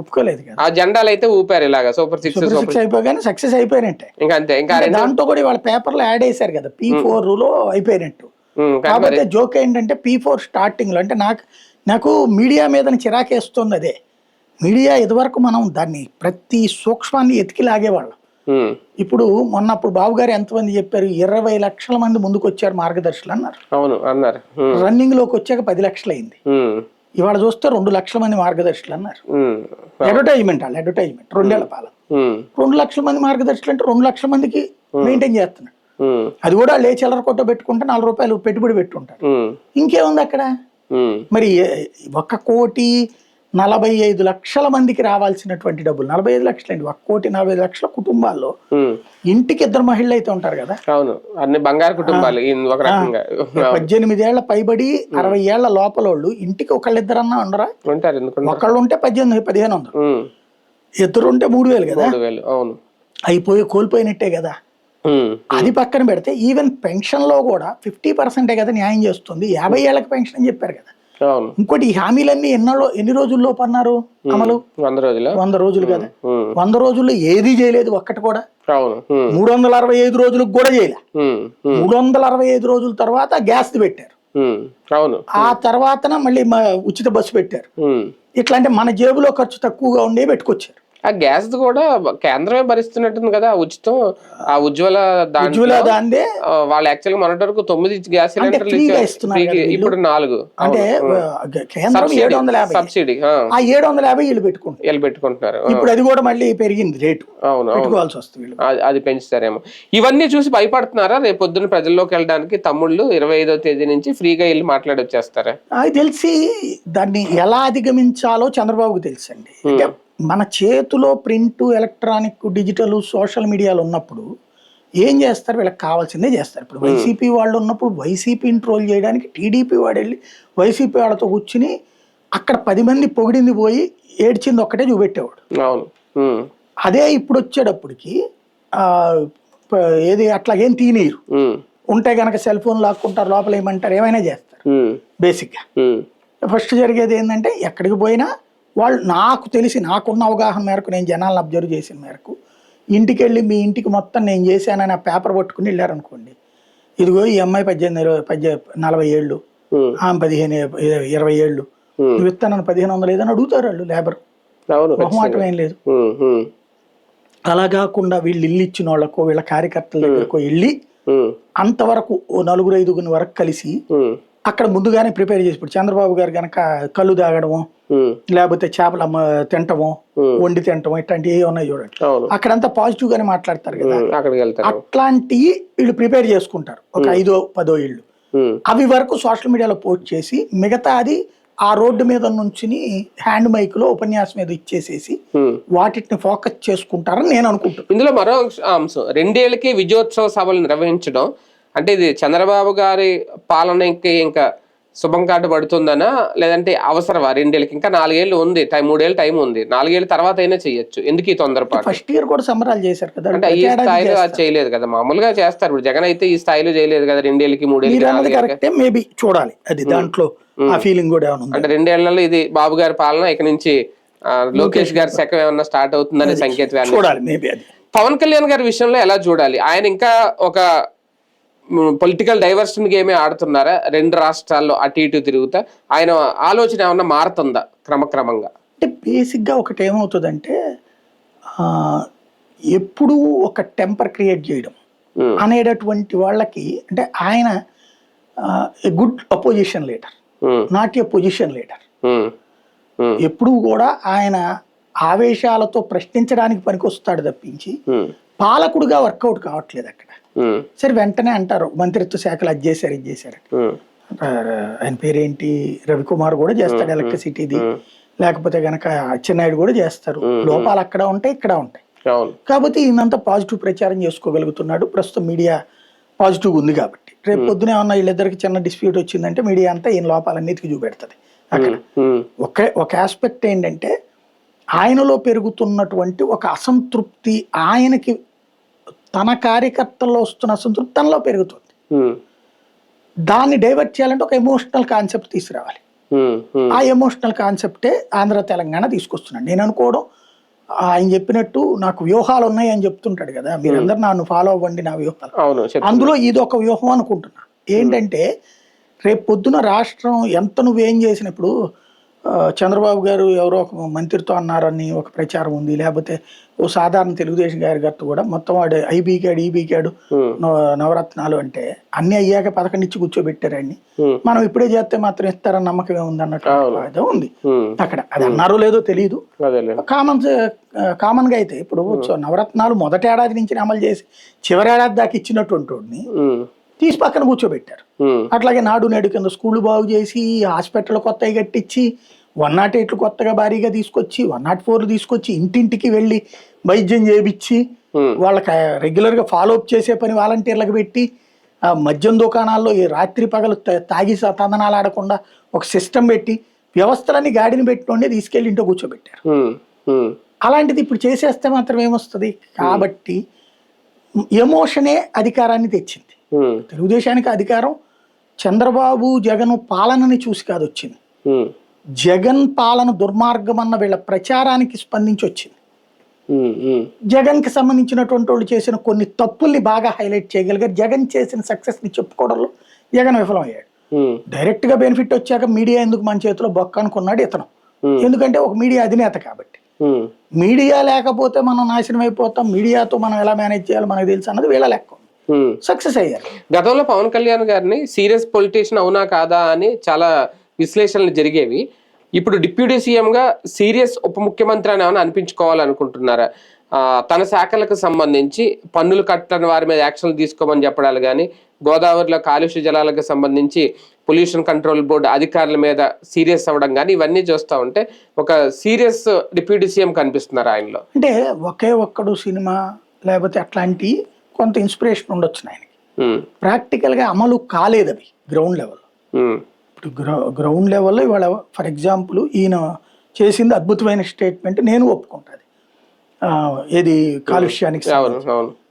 ఒప్పుకోలేదు. ఆ జెండాలు అయితే ఊపారు ఇలాగా సూపర్ 6 అయిపోగానే సక్సెస్ అయిపోయినట్టే. ఇంకా అంతే. ఇంకా దాంతో కూడా వాళ్ళ పేపర్ లో యాడ్ చేశారు కదా P4 లో అయిపోయినట్టు. కాకపోతే జోక్ ఏంటంటే P4 స్టార్టింగ్ లో అంటే నాకు మీడియా మీద చిరాకేస్తుంది అదే. మీడియా ఇదివరకు మనం దాన్ని ప్రతి సూక్ష్మాన్ని ఎతికి లాగేవాళ్ళం. ఇప్పుడు మొన్నప్పుడు బాబు గారు ఎంతమంది చెప్పారు, 20 లక్షల మంది ముందుకు వచ్చారు మార్గదర్శులు అన్నారు. రన్నింగ్ లోకి వచ్చాక 10 లక్షలు అయింది. ఇవాళ చూస్తే 2 లక్షల మంది మార్గదర్శులు అన్నారు. అడ్వర్టైజ్మెంట్ 2 ఏళ్ల పాలన 2 లక్షల మంది మార్గదర్శులు అంటే 2 లక్షల మందికి మెయింటైన్ చేస్తున్నాడు. అది కూడా వాళ్ళు చిల్లర కొట్ట పెట్టుకుంటే 4 రూపాయలు పెట్టుబడి పెట్టుకుంటారు. ఇంకేముంది అక్కడ? మరి 1,45,00,000 మందికి రావాల్సినటువంటి డబ్బులు 45 లక్షలు అండి. 1,45,00,000 కుటుంబాల్లో ఇంటికి 2 మహిళలు అయితే ఉంటారు కదా. అన్ని బంగారు కుటుంబాలు. 18 ఏళ్ల పైబడి 60 ఏళ్ల లోపల వాళ్ళు ఇంటికి ఒకళ్ళిద్దరన్నా ఉండరా? ఒకళ్ళు ఉంటే 1,500, ఇద్దరు ఉంటే 3,000 కదా. అయిపోయి కోల్పోయినట్టే కదా. అది పక్కన పెడితే ఈవెన్ పెన్షన్ లో కూడా 50% కదా న్యాయం చేస్తుంది. 50 ఏళ్లకు పెన్షన్ అని చెప్పారు కదా. ఇంకోటి ఈ హామీలన్నీ ఎన్ని రోజుల్లో పన్నారు అమలు? 100 రోజులు కదా. 100 రోజుల్లో ఏది చేయలేదు ఒక్కటి కూడా. 365 రోజులకు కూడా చేయలే. 365 రోజుల తర్వాత గ్యాస్ పెట్టారు. ఆ తర్వాత మళ్ళీ ఉచిత బస్సు పెట్టారు. ఇట్లా అంటే మన జేబులో ఖర్చు తక్కువగా ఉండే పెట్టుకొచ్చారు. ఆ గ్యాస్ కూడా కేంద్రమే భరిస్తున్నట్టుంది కదా ఉచితం. ఆ ఉజ్వల దాందే వాళ్ళు యాక్చువల్ గా మొన్నటి వరకు 9 గ్యాస్ సిలిండర్లు ఇప్పుడు 4. అంటే సబ్సిడీ 750 వీళ్ళు పెట్టుకుంటున్నారు. ఇప్పుడు అది కూడా మళ్ళీ పెరిగింది రేటు. పెట్టుకోవాల్సి వస్తుంది. అది పెంచుతారేమో. ఇవన్నీ చూసి భయపడుతున్నారా రేపు పొద్దున్న ప్రజల్లోకి వెళ్ళడానికి? తమ్ముళ్ళు 25వ తేదీ నుంచి ఫ్రీగా వెళ్ళి మాట్లాడి వచ్చేస్తారా? అది తెలిసి దాన్ని ఎలా అధిగమించాలో చంద్రబాబుకు తెలుసండి. అంటే మన చేతిలో ప్రింట్, ఎలక్ట్రానిక్, డిజిటల్, సోషల్ మీడియాలు ఉన్నప్పుడు ఏం చేస్తారు? వీళ్ళకి కావాల్సిందే చేస్తారు. ఇప్పుడు వైసీపీ వాళ్ళు ఉన్నప్పుడు వైసీపీని ట్రోల్ చేయడానికి టీడీపీ వాడు వెళ్ళి వైసీపీ వాళ్ళతో కూర్చుని అక్కడ 10 మంది పొగిడింది పోయి ఏడ్చింది ఒక్కటే చూపెట్టేవాడు. అదే ఇప్పుడు వచ్చేటప్పటికి ఏది అట్లాగేం తీనీరు. ఉంటే గనక సెల్ ఫోన్ లాక్కుంటారు, లోపల ఏమంటారు, ఏమైనా చేస్తారు. బేసిక్గా ఫస్ట్ జరిగేది ఏంటంటే ఎక్కడికి పోయినా వాళ్ళు నాకు తెలిసి నాకున్న అవగాహన మేరకు నేను జనాలను అబ్జర్వ్ చేసిన మేరకు ఇంటికి వెళ్ళి మీ ఇంటికి మొత్తం నేను చేశానని ఆ పేపర్ పట్టుకుని వెళ్ళారనుకోండి, ఇదిగో ఈ అమ్మాయి 40 ఏళ్ళు, 20 ఏళ్ళు, నువ్వు ఇస్తానని 1,500 ఏదని అడుగుతారు వాళ్ళు. లేబర్ మొహమాటం ఏం లేదు. అలా కాకుండా వీళ్ళు ఇల్లు ఇచ్చిన వాళ్ళకో వీళ్ళ కార్యకర్తల దగ్గరకో వెళ్ళి అంతవరకు 4-5 వరకు కలిసి అక్కడ ముందుగానే ప్రిపేర్ చేసి, ఇప్పుడు చంద్రబాబు గారు కనుక కళ్ళు తాగడము, లేకపోతే చేపలు తింటమో, వండి తింటమో, ఇట్లాంటివి ఉన్నాయి చూడండి. అక్కడంతా పాజిటివ్ గానే మాట్లాడతారు కదా. అట్లాంటివి వీళ్ళు ప్రిపేర్ చేసుకుంటారు. ఒక 5-10 ఇళ్ళు అవి వరకు సోషల్ మీడియాలో పోస్ట్ చేసి, మిగతా అది ఆ రోడ్డు మీద నుంచుని హ్యాండ్ మైక్ లో ఉపన్యాసం మీద ఇచ్చేసేసి వాటిని ఫోకస్ చేసుకుంటారని నేను అనుకుంటున్నాను. ఇందులో మరో అంశం, 2 ఏళ్ళకి విజయోత్సవ సభలు నిర్వహించడం అంటే ఇది చంద్రబాబు గారి పాలనకి ఇంకా శుభం కాటు పడుతుందనా, లేదంటే అవసరమా? 2 ఏళ్ళకి ఇంకా 4 ఏళ్ళు ఉంది, 3 ఏళ్ళు టైం ఉంది, 4 ఏళ్ళ తర్వాత అయినా చేయొచ్చు, ఎందుకు ఈ తొందరపాటు? ఫస్ట్ ఇయర్ కూడా సంబరాలు చేశారు కదా, అంటే ఈ స్థాయిలో అది చేయలేదు కదా, మామూలుగా చేస్తారు. ఇప్పుడు జగన్ అయితే ఈ స్థాయిలో చేయలేదు కదా, 2 ఏళ్ళకి 3 ఏళ్ళకి. కరెక్టే, మేబీ చూడాలి అది, దాంట్లో ఆ ఫీలింగ్ కూడా ఏమైనా ఉంది అంటే 2 ఏళ్లలో ఇది బాబు గారి పాలన, ఇక నుంచి లోకేష్ గారి శకం ఏమన్నా స్టార్ట్ అవుతుందనే సంకేతం చూడాలి. మేబీ అది పవన్ కళ్యాణ్ గారి విషయంలో ఎలా చూడాలి? ఆయన ఇంకా ఒక పొలిటికల్ డైవర్షన్ గేమే ఆడుతున్నారా? 2 రాష్ట్రాల్లో అటు ఇటు తిరుగుతా ఆయన ఆలోచన ఏమన్నా మారుతుందా క్రమక్రమంగా? అంటే బేసిక్గా ఒకటి ఏమవుతుందంటే ఎప్పుడూ ఒక టెంపర్ క్రియేట్ చేయడం అనేటటువంటి వాళ్ళకి, అంటే ఆయన good opposition leader, not a position leader. ఎప్పుడూ కూడా ఆయన ఆవేశాలతో ప్రశ్నించడానికి పనికొస్తాడు తప్పించి పాలకుడుగా వర్కౌట్ కావట్లేదు అక్కడ. సరే వెంటనే అంటారు మంత్రిత్వ శాఖలు అది చేశారు ఇది చేశారు, ఆయన పేరేంటి రవికుమార్ కూడా చేస్తాడు ఎలక్ట్రిసిటీది, లేకపోతే గనక అచ్చెన్నాయుడు కూడా చేస్తారు. లోపాలు అక్కడ ఉంటాయి ఇక్కడ ఉంటాయి, కాబట్టి ఈయనంతా పాజిటివ్ ప్రచారం చేసుకోగలుగుతున్నాడు. ప్రస్తుతం మీడియా పాజిటివ్గా ఉంది కాబట్టి రేపు పొద్దున ఏమన్నా వీళ్ళిద్దరికి చిన్న డిస్ప్యూట్ వచ్చిందంటే మీడియా అంతా ఈయన లోపాలన్నిటికీ చూపెడుతుంది అక్కడ. ఒక ఆస్పెక్ట్ ఏంటంటే ఆయనలో పెరుగుతున్నటువంటి ఒక అసంతృప్తి, ఆయనకి తన కార్యకర్తల్లో వస్తున్న అసంతృప్తి తనలో పెరుగుతుంది. దాన్ని డైవర్ట్ చేయాలంటే ఒక ఎమోషనల్ కాన్సెప్ట్ తీసుకురావాలి. ఆ ఎమోషనల్ కాన్సెప్టే ఆంధ్ర తెలంగాణ తీసుకొస్తున్నాడు. నేను అనుకోవడం ఆయన చెప్పినట్టు నాకు వ్యూహాలు ఉన్నాయి అని చెప్తుంటాడు కదా, మీరందరూ నన్ను ఫాలో అవ్వండి నా వ్యూహాలు, అందులో ఇది ఒక వ్యూహం అనుకుంటున్నా. ఏంటంటే రేపు పొద్దున రాష్ట్రం ఎంత నువ్వేం చేసినప్పుడు చంద్రబాబు గారు ఎవరో ఒక మంత్రితో అన్నారని ఒక ప్రచారం ఉంది, లేకపోతే ఓ సాధారణ తెలుగుదేశం గారి గారితో కూడా మొత్తం వాడు ఈబీకాడు నవరత్నాలు అంటే అన్ని అయ్యాక 11 ఇచ్చి కూర్చోబెట్టారండి, మనం ఇప్పుడే చేస్తే మాత్రం ఇస్తారని నమ్మకమే ఉంది అన్నట్టు ఉంది అక్కడ. అది అన్నారో లేదో తెలియదు. కామన్ గా అయితే ఇప్పుడు నవరత్నాలు మొదటి ఏడాది నుంచి అమలు చేసి చివరి ఏడాది దాకా ఇచ్చినటువంటి తీసి పక్కన కూర్చోబెట్టారు. అట్లాగే నాడు నేడు కింద స్కూళ్ళు బాగు చేసి, హాస్పిటల్ కొత్తగా కట్టించి, 108 కొత్తగా భారీగా తీసుకొచ్చి, 104 తీసుకొచ్చి ఇంటింటికి వెళ్ళి వైద్యం చేయించి, వాళ్ళకి రెగ్యులర్ గా ఫాలో అప్ చేసే పని వాలంటీర్లకు పెట్టి, మద్యం దుకాణాల్లో ఈ రాత్రి పగలు తాగి తందనాలు ఆడకుండా ఒక సిస్టమ్ పెట్టి వ్యవస్థలన్నీ గాడిని పెట్టుకోండి తీసుకెళ్లి ఇంట్లో కూర్చోబెట్టారు. అలాంటిది ఇప్పుడు చేసేస్తే మాత్రం ఏమొస్తుంది? కాబట్టి ఎమోషనే అధికారాన్ని తెచ్చింది. తెలుగుదేశానికి అధికారం చంద్రబాబు జగన్ పాలనని చూసి కాదు వచ్చింది, జగన్ పాలన దుర్మార్గం అన్న వీళ్ళ ప్రచారానికి స్పందించి వచ్చింది. జగన్ కి సంబంధించినటువంటి వాళ్ళు చేసిన కొన్ని తప్పుల్ని బాగా హైలైట్ చేయగలిగారు. జగన్ చేసిన సక్సెస్ ని చెప్పుకోవడంలో జగన్ విఫలమయ్యాడు. డైరెక్ట్ గా బెనిఫిట్ వచ్చాక మీడియా ఎందుకు మన చేతిలో బొక్క అనుకున్నాడు ఇతను, ఎందుకంటే ఒక మీడియా అధినేత కాబట్టి. మీడియా లేకపోతే మనం నాశనం అయిపోతాం, మీడియాతో మనం ఎలా మేనేజ్ చేయాలో మనకు తెలుసు అన్నది వీళ్ళ లెక్క. సక్సెస్ అయ్యారు. గతంలో పవన్ కళ్యాణ్ గారిని సీరియస్ పొలిటీషియన్ అవునా కాదా అని చాలా విశ్లేషణలు జరిగేవి. ఇప్పుడు డిప్యూటీ సీఎం గా సీరియస్ ఉప ముఖ్యమంత్రి అని ఏమైనా అనిపించుకోవాలనుకుంటున్నారా? తన శాఖలకు సంబంధించి పన్నులు కట్టని వారి మీద యాక్షన్లు తీసుకోమని చెప్పడాలు కానీ, గోదావరిలో కాలుష్య జలాలకు సంబంధించి పొల్యూషన్ కంట్రోల్ బోర్డు అధికారుల మీద సీరియస్ అవ్వడం కానీ, ఇవన్నీ చూస్తూ ఉంటే ఒక సీరియస్ డిప్యూటీ సీఎం కనిపిస్తున్నారు ఆయనలో. అంటే ఒకే ఒక్కడు సినిమా లేకపోతే అట్లాంటి కొంత ఇన్స్పిరేషన్ ఉండొచ్చు ఆయనకి, ప్రాక్టికల్ గా అమలు కాలేదు అవి గ్రౌండ్ లెవెల్. ఇప్పుడు గ్రౌండ్ లెవెల్లో ఇవాళ ఫర్ ఎగ్జాంపుల్ ఈయన చేసింది అద్భుతమైన స్టేట్మెంట్, నేను ఒప్పుకుంటాను. ఏది కాలుష్యానికి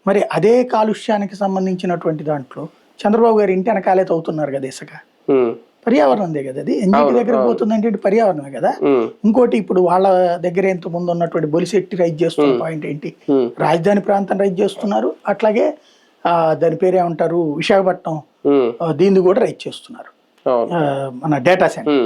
మరి అదే కాలుష్యానికి సంబంధించినటువంటి దాంట్లో చంద్రబాబు గారు ఇంటి వెనకాలే తవ్వుతున్నారు కదా ఇసుక, పర్యావరణందే కదా అది. ఎన్జిటి దగ్గర పోతుందంటే పర్యావరణమే కదా. ఇంకోటి ఇప్పుడు వాళ్ళ దగ్గర ఎంత ముందు ఉన్నటువంటి బొలిశెట్టి రైజ్ చేస్తున్న పాయింట్ ఏంటి, రాజధాని ప్రాంతం రైజ్ చేస్తున్నారు, అట్లాగే దాని పేరు ఏమంటారు విశాఖపట్నం దీన్ని కూడా రైజ్ చేస్తున్నారు మన డేటా సెంటర్.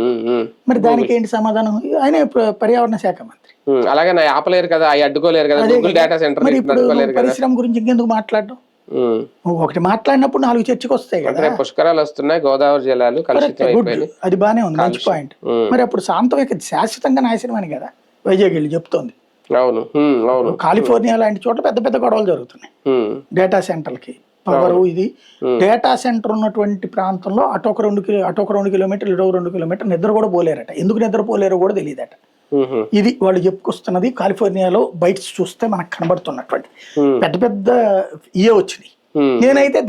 మరి దానికి ఏంటి సమాధానం? ఆయన పర్యావరణ శాఖ మంత్రి, అలాగే ఆపలేరు కదా, అడ్డుకోలేరు కదా డేటా సెంటర్. మరి ఇప్పుడు పరిశ్రమ గురించి ఇంకెందుకు మాట్లాడడం? ఒకటి మాట్లాడినప్పుడు 4 చర్చకు వస్తాయి కదా. పుష్కరాలు వస్తున్నాయి, గోదావరి జలాలు అది బానే ఉంది, మంచి పాయింట్. మరి అప్పుడు శాంతం శాశ్వతంగా నాశనం అని కదా వైజాగ్ వెళ్ళి చెప్తోంది. అవును అవును. కాలిఫోర్నియా లాంటి చోట్ల పెద్ద పెద్ద గొడవలు జరుగుతున్నాయి డేటా సెంటర్లకి. పవర్ ఇది డేటా సెంటర్ ఉన్నటువంటి ప్రాంతంలో అటు ఒక 2 కిలోమీటర్లు ఇటు 2 కిలోమీటర్లు నిద్ర కూడా పోలేరట. ఎందుకు నిద్రపోలేరో కూడా తెలియదట. ఇది వాళ్ళు చెప్పుకొస్తున్నది. కాలిఫోర్నియాలో బయట చూస్తే మనకు కనబడుతున్నటువంటి పెద్ద పెద్ద ఇయే వచ్చినాయి. నేనైతే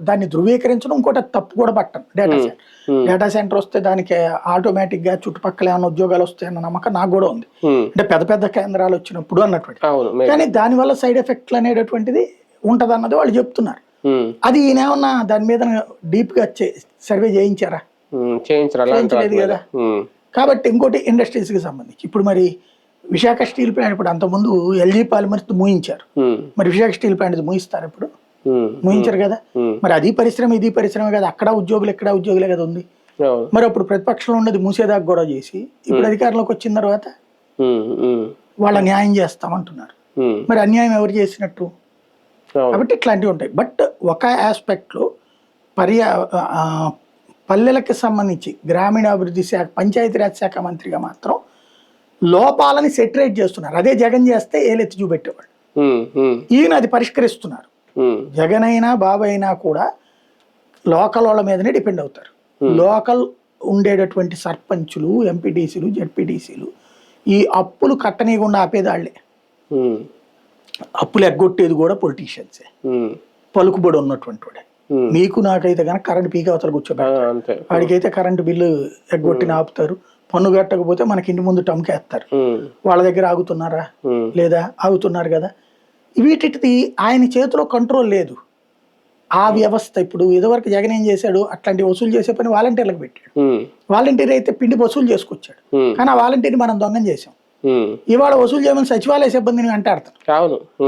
దాన్ని ధృవీకరించడం, ఇంకోటి తప్పు కూడా పట్టను. డేటా సెంటర్ వస్తే దానికి ఆటోమేటిక్ గా చుట్టుపక్కల ఏమైనా ఉద్యోగాలు వస్తాయన్న నమ్మకం నాకు కూడా ఉంది. అంటే పెద్ద పెద్ద కేంద్రాలు వచ్చినప్పుడు అన్నటువంటి. కానీ దానివల్ల సైడ్ ఎఫెక్ట్లు అనేటటువంటిది ఉంటది అన్నది వాళ్ళు చెప్తున్నారు. అది ఈయనేమన్నా దాని మీద డీప్ గా సర్వే చేయించారా? చేయించలేదు కదా. కాబట్టి ఇంకోటి ఇండస్ట్రీస్ కి సంబంధించి ఇప్పుడు మరి విశాఖ స్టీల్ ప్లాంట్ ఇప్పుడు అంతకుముందు ఎల్జీ పాలిమర్స్ మూయించారు. మరి విశాఖ స్టీల్ ప్లాంట్ మూయిస్తారు ఇప్పుడు? మూయించారు కదా. మరి అది పరిశ్రమ ఇది పరిశ్రమ కదా. అక్కడ ఉద్యోగులు ఇక్కడ ఉద్యోగులే కదా ఉంది. మరి అప్పుడు ప్రతిపక్షంలో ఉన్నది మూసేదాకా గొడవ చేసి ఇప్పుడు అధికారంలోకి వచ్చిన తర్వాత వాళ్ళ న్యాయం చేస్తామంటున్నారు. మరి అన్యాయం ఎవరు చేసినట్టు? కాబట్టి ఇట్లాంటివి ఉంటాయి. బట్ ఒక ఆస్పెక్ట్ లో పల్లెలకు సంబంధించి గ్రామీణాభివృద్ధి శాఖ పంచాయతీరాజ్ శాఖ మంత్రిగా మాత్రం లోపాలని సెటరేట్ చేస్తున్నారు. అదే జగన్ చేస్తే ఏలెత్తి చూపెట్టేవాడు. ఈయన అది పరిష్కరిస్తున్నారు. జగన్ అయినా బాబు అయినా కూడా లోకల్ వాళ్ళ మీదనే డిపెండ్ అవుతారు. లోకల్ ఉండేటటువంటి సర్పంచులు, ఎంపీటీసీలు, జెడ్పీటీసీలు ఈ అప్పులు కట్టనీయకుండా ఆపేదాళ్లే. అప్పులు ఎగ్గొట్టేది కూడా పొలిటీషియన్సే, పలుకుబడి ఉన్నటువంటి వాడే. మీకు నాకైతే కనుక కరెంట్ పీక అవతల కూర్చోబెడతారు. వాడికైతే కరెంటు బిల్లు ఎగ్గొట్టిన ఆపుతారు. పన్ను కట్టకపోతే మనకి ఇంటి ముందు టమ్కేస్తారు. వాళ్ళ దగ్గర ఆగుతున్నారా లేదా? ఆగుతున్నారు కదా. వీటిది ఆయన చేతిలో కంట్రోల్ లేదు. ఆ వ్యవస్థ ఇప్పుడు ఇదివరకు జగన్ ఏం చేశాడు, అట్లాంటి వసూలు చేసే పని వాలంటీర్లకు పెట్టాడు. వాలంటీర్ అయితే పిండి వసూలు చేసుకొచ్చాడు. కానీ ఆ వాలంటీర్ని మనం దొంగం చేసాం. ఇవాళ వసూలు చేయమని సచివాలయ సిబ్బందిని వెంటాడతారు.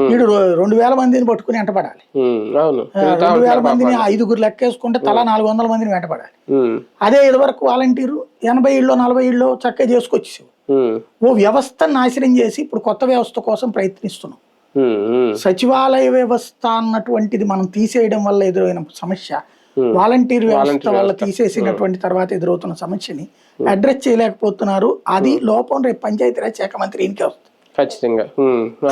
వీడు 2000 మందిని పట్టుకుని వెంటపడాలి. 2000 మందిని 5గురు లెక్కేసుకుంటే తలా 400 మందిని వెంటపడాలి. అదే ఇదివరకు వాలంటీరు 80 ఇళ్ళు 40 ఇళ్ళు చక్కగా చేసుకొచ్చేసావు. ఓ వ్యవస్థను నాశనం చేసి ఇప్పుడు కొత్త వ్యవస్థ కోసం ప్రయత్నిస్తున్నాం. సచివాలయ వ్యవస్థ అన్నటువంటిది మనం తీసేయడం వల్ల ఎదురైన సమస్య, వాలంటీర్ వ్యవస్థ వల్ల తీసేసినటువంటి తర్వాత ఎదురవుతున్న సమస్యని అడ్రస్ చేయలేకపోతున్నారు. అది లోపం రేపు పంచాయతీరాజ్ శాఖ మంత్రి ఈయనకే వస్తుంది ఖచ్చితంగా.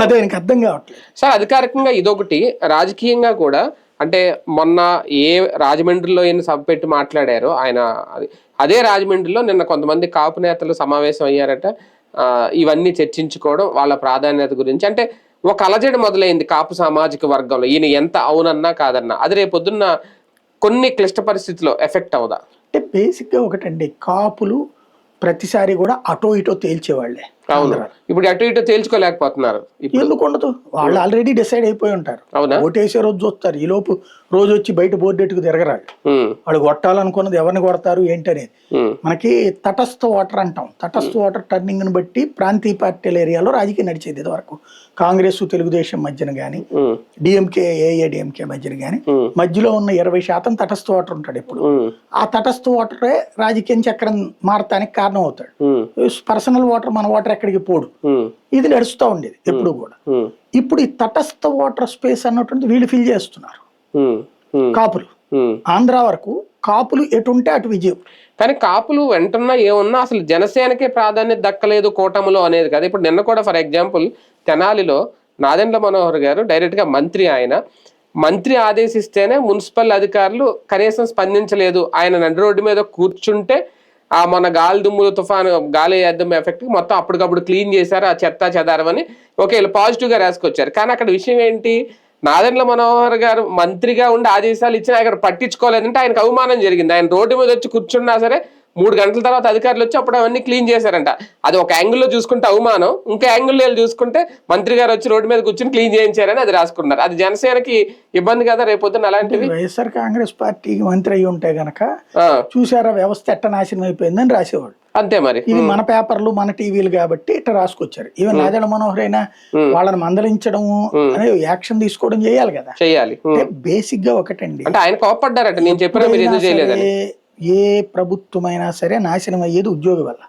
అదే ఆయనకి అర్థం కావట్లేదు సార్. అధికారికంగా ఇదొకటి, రాజకీయంగా కూడా అంటే మొన్న ఏ రాజమండ్రిలో ఈయన సభ పెట్టి మాట్లాడారో ఆయన, అదే రాజమండ్రిలో నిన్న కొంతమంది కాపు నేతలు సమావేశం అయ్యారట. ఇవన్నీ చర్చించుకోవడం, వాళ్ళ ప్రాధాన్యత గురించి. అంటే ఒక అలజడి మొదలైంది కాపు సామాజిక వర్గంలో. ఈయన ఎంత అవునన్నా కాదన్నా అది రేపొద్దున్న కొన్ని క్లిష్ట పరిస్థితుల్లో ఎఫెక్ట్ అవుదా? అంటే బేసిక్గా ఒకటండి, కాపులు ప్రతిసారి కూడా అటో ఇటో తేల్చేవాళ్లే. అవును, ఇప్పుడు అటు ఇటు తేల్చుకోలేకపోతున్నారు. ఎందుకు ఉండదు? వాళ్ళు ఆల్రెడీ డిసైడ్ అయిపోయి ఉంటారు. ఓటేసే రోజు చూస్తారు. ఈ లోపు రోజు వచ్చి బయట బోర్డెట్టుకు తిరగరాళ్ళు. వాళ్ళు కొట్టాలనుకున్నది ఎవరిని కొడతారు ఏంటనేది. మనకి తటస్థ ఓటర్ అంటాం. తటస్థ ఓటర్ టర్నింగ్ ని బట్టి ప్రాంతీయ పార్టీల ఏరియాలో రాజకీయం నడిచేది. ఇది వరకు కాంగ్రెస్ తెలుగుదేశం మధ్యన గాని, డిఎంకే ఏఐడిఎంకే మధ్యన గాని మధ్యలో ఉన్న 20% తటస్థ ఓటర్ ఉంటాడు. ఇప్పుడు ఆ తటస్థ ఓటరే రాజకీయం చక్రం మారటానికి కారణం అవుతాడు. పర్సనల్ ఓటర్, మన ఓటర్ ఎక్కడికి పోడు. ఇది నడుస్తూ ఉండేది ఎప్పుడు కూడా. ఇప్పుడు ఈ తటస్థ ఓటర్ స్పేస్ అన్నటువంటి వీళ్ళు ఫిల్ చేస్తున్నారు కాపులు. ఆంధ్ర వరకు కాపులు ఎటుంటే అటు విజయం. కానీ కాపులు వెంటన్నా ఏమన్నా అసలు జనసేనకే ప్రాధాన్యత దక్కలేదు కూటమిలో అనేది కదా. ఇప్పుడు నిన్న కూడా ఫర్ ఎగ్జాంపుల్ తెనాలిలో నాదెండ్ల మనోహర్ గారు డైరెక్ట్ గా మంత్రి ఆదేశిస్తేనే మున్సిపల్ అధికారులు కనీసం స్పందించలేదు. ఆయన నడి రోడ్డు మీద కూర్చుంటే మన గాలి దుమ్ములు తుఫాను గాలి అద్దం ఎఫెక్ట్ మొత్తం అప్పటికప్పుడు క్లీన్ చేశారు ఆ చెత్త చెదారం అని ఓకే పాజిటివ్ గా రాసుకొచ్చారు. కానీ అక్కడ విషయం ఏంటి, నాదెండ్ల మనోహర్ గారు మంత్రిగా ఉండి ఆదేశాలు ఇచ్చిన ఆయన పట్టించుకోలేదంటే ఆయనకు అవమానం జరిగింది. ఆయన రోడ్డు మీద వచ్చి కూర్చున్నా సరే 3 గంటల తర్వాత అధికారులు వచ్చి అప్పుడు అవన్నీ క్లీన్ చేశారంట. అది ఒక యాంగిల్లో చూసుకుంటే అవమానం, ఇంకా యాంగిల్లో చూసుకుంటే మంత్రి గారు వచ్చి రోడ్డు మీద కూర్చొని క్లీన్ చేయించారని అది రాసుకున్నారు. అది జనసేనకి ఇబ్బంది కదా రేపొద్దున. అలాంటివి వైఎస్ఆర్ కాంగ్రెస్ పార్టీకి మంత్రి అయ్యి ఉంటే గనక చూసారా వ్యవస్థ ఎట్ట నాశనం అయిపోయిందని రాసేవాడు. అంతే మరి. ఇది మన పేపర్లు మన టీవీలు కాబట్టి ఇట్లా రాసుకొచ్చారు. ఈవెన్ నాదెండ్ల మనోహర్ అయినా వాళ్ళని మందలించడము యాక్షన్ తీసుకోవడం చేయాలి కదా. చేయాలి. బేసిక్ గా ఒకటండి, అంటే ఆయన కోపడ్డారట. నేను చెప్పిన మీరు ఎందుకు చేయలేదని. ఏ ప్రభుత్వమైనా సరే నాశనం అయ్యేది ఉద్యోగి వల్ల.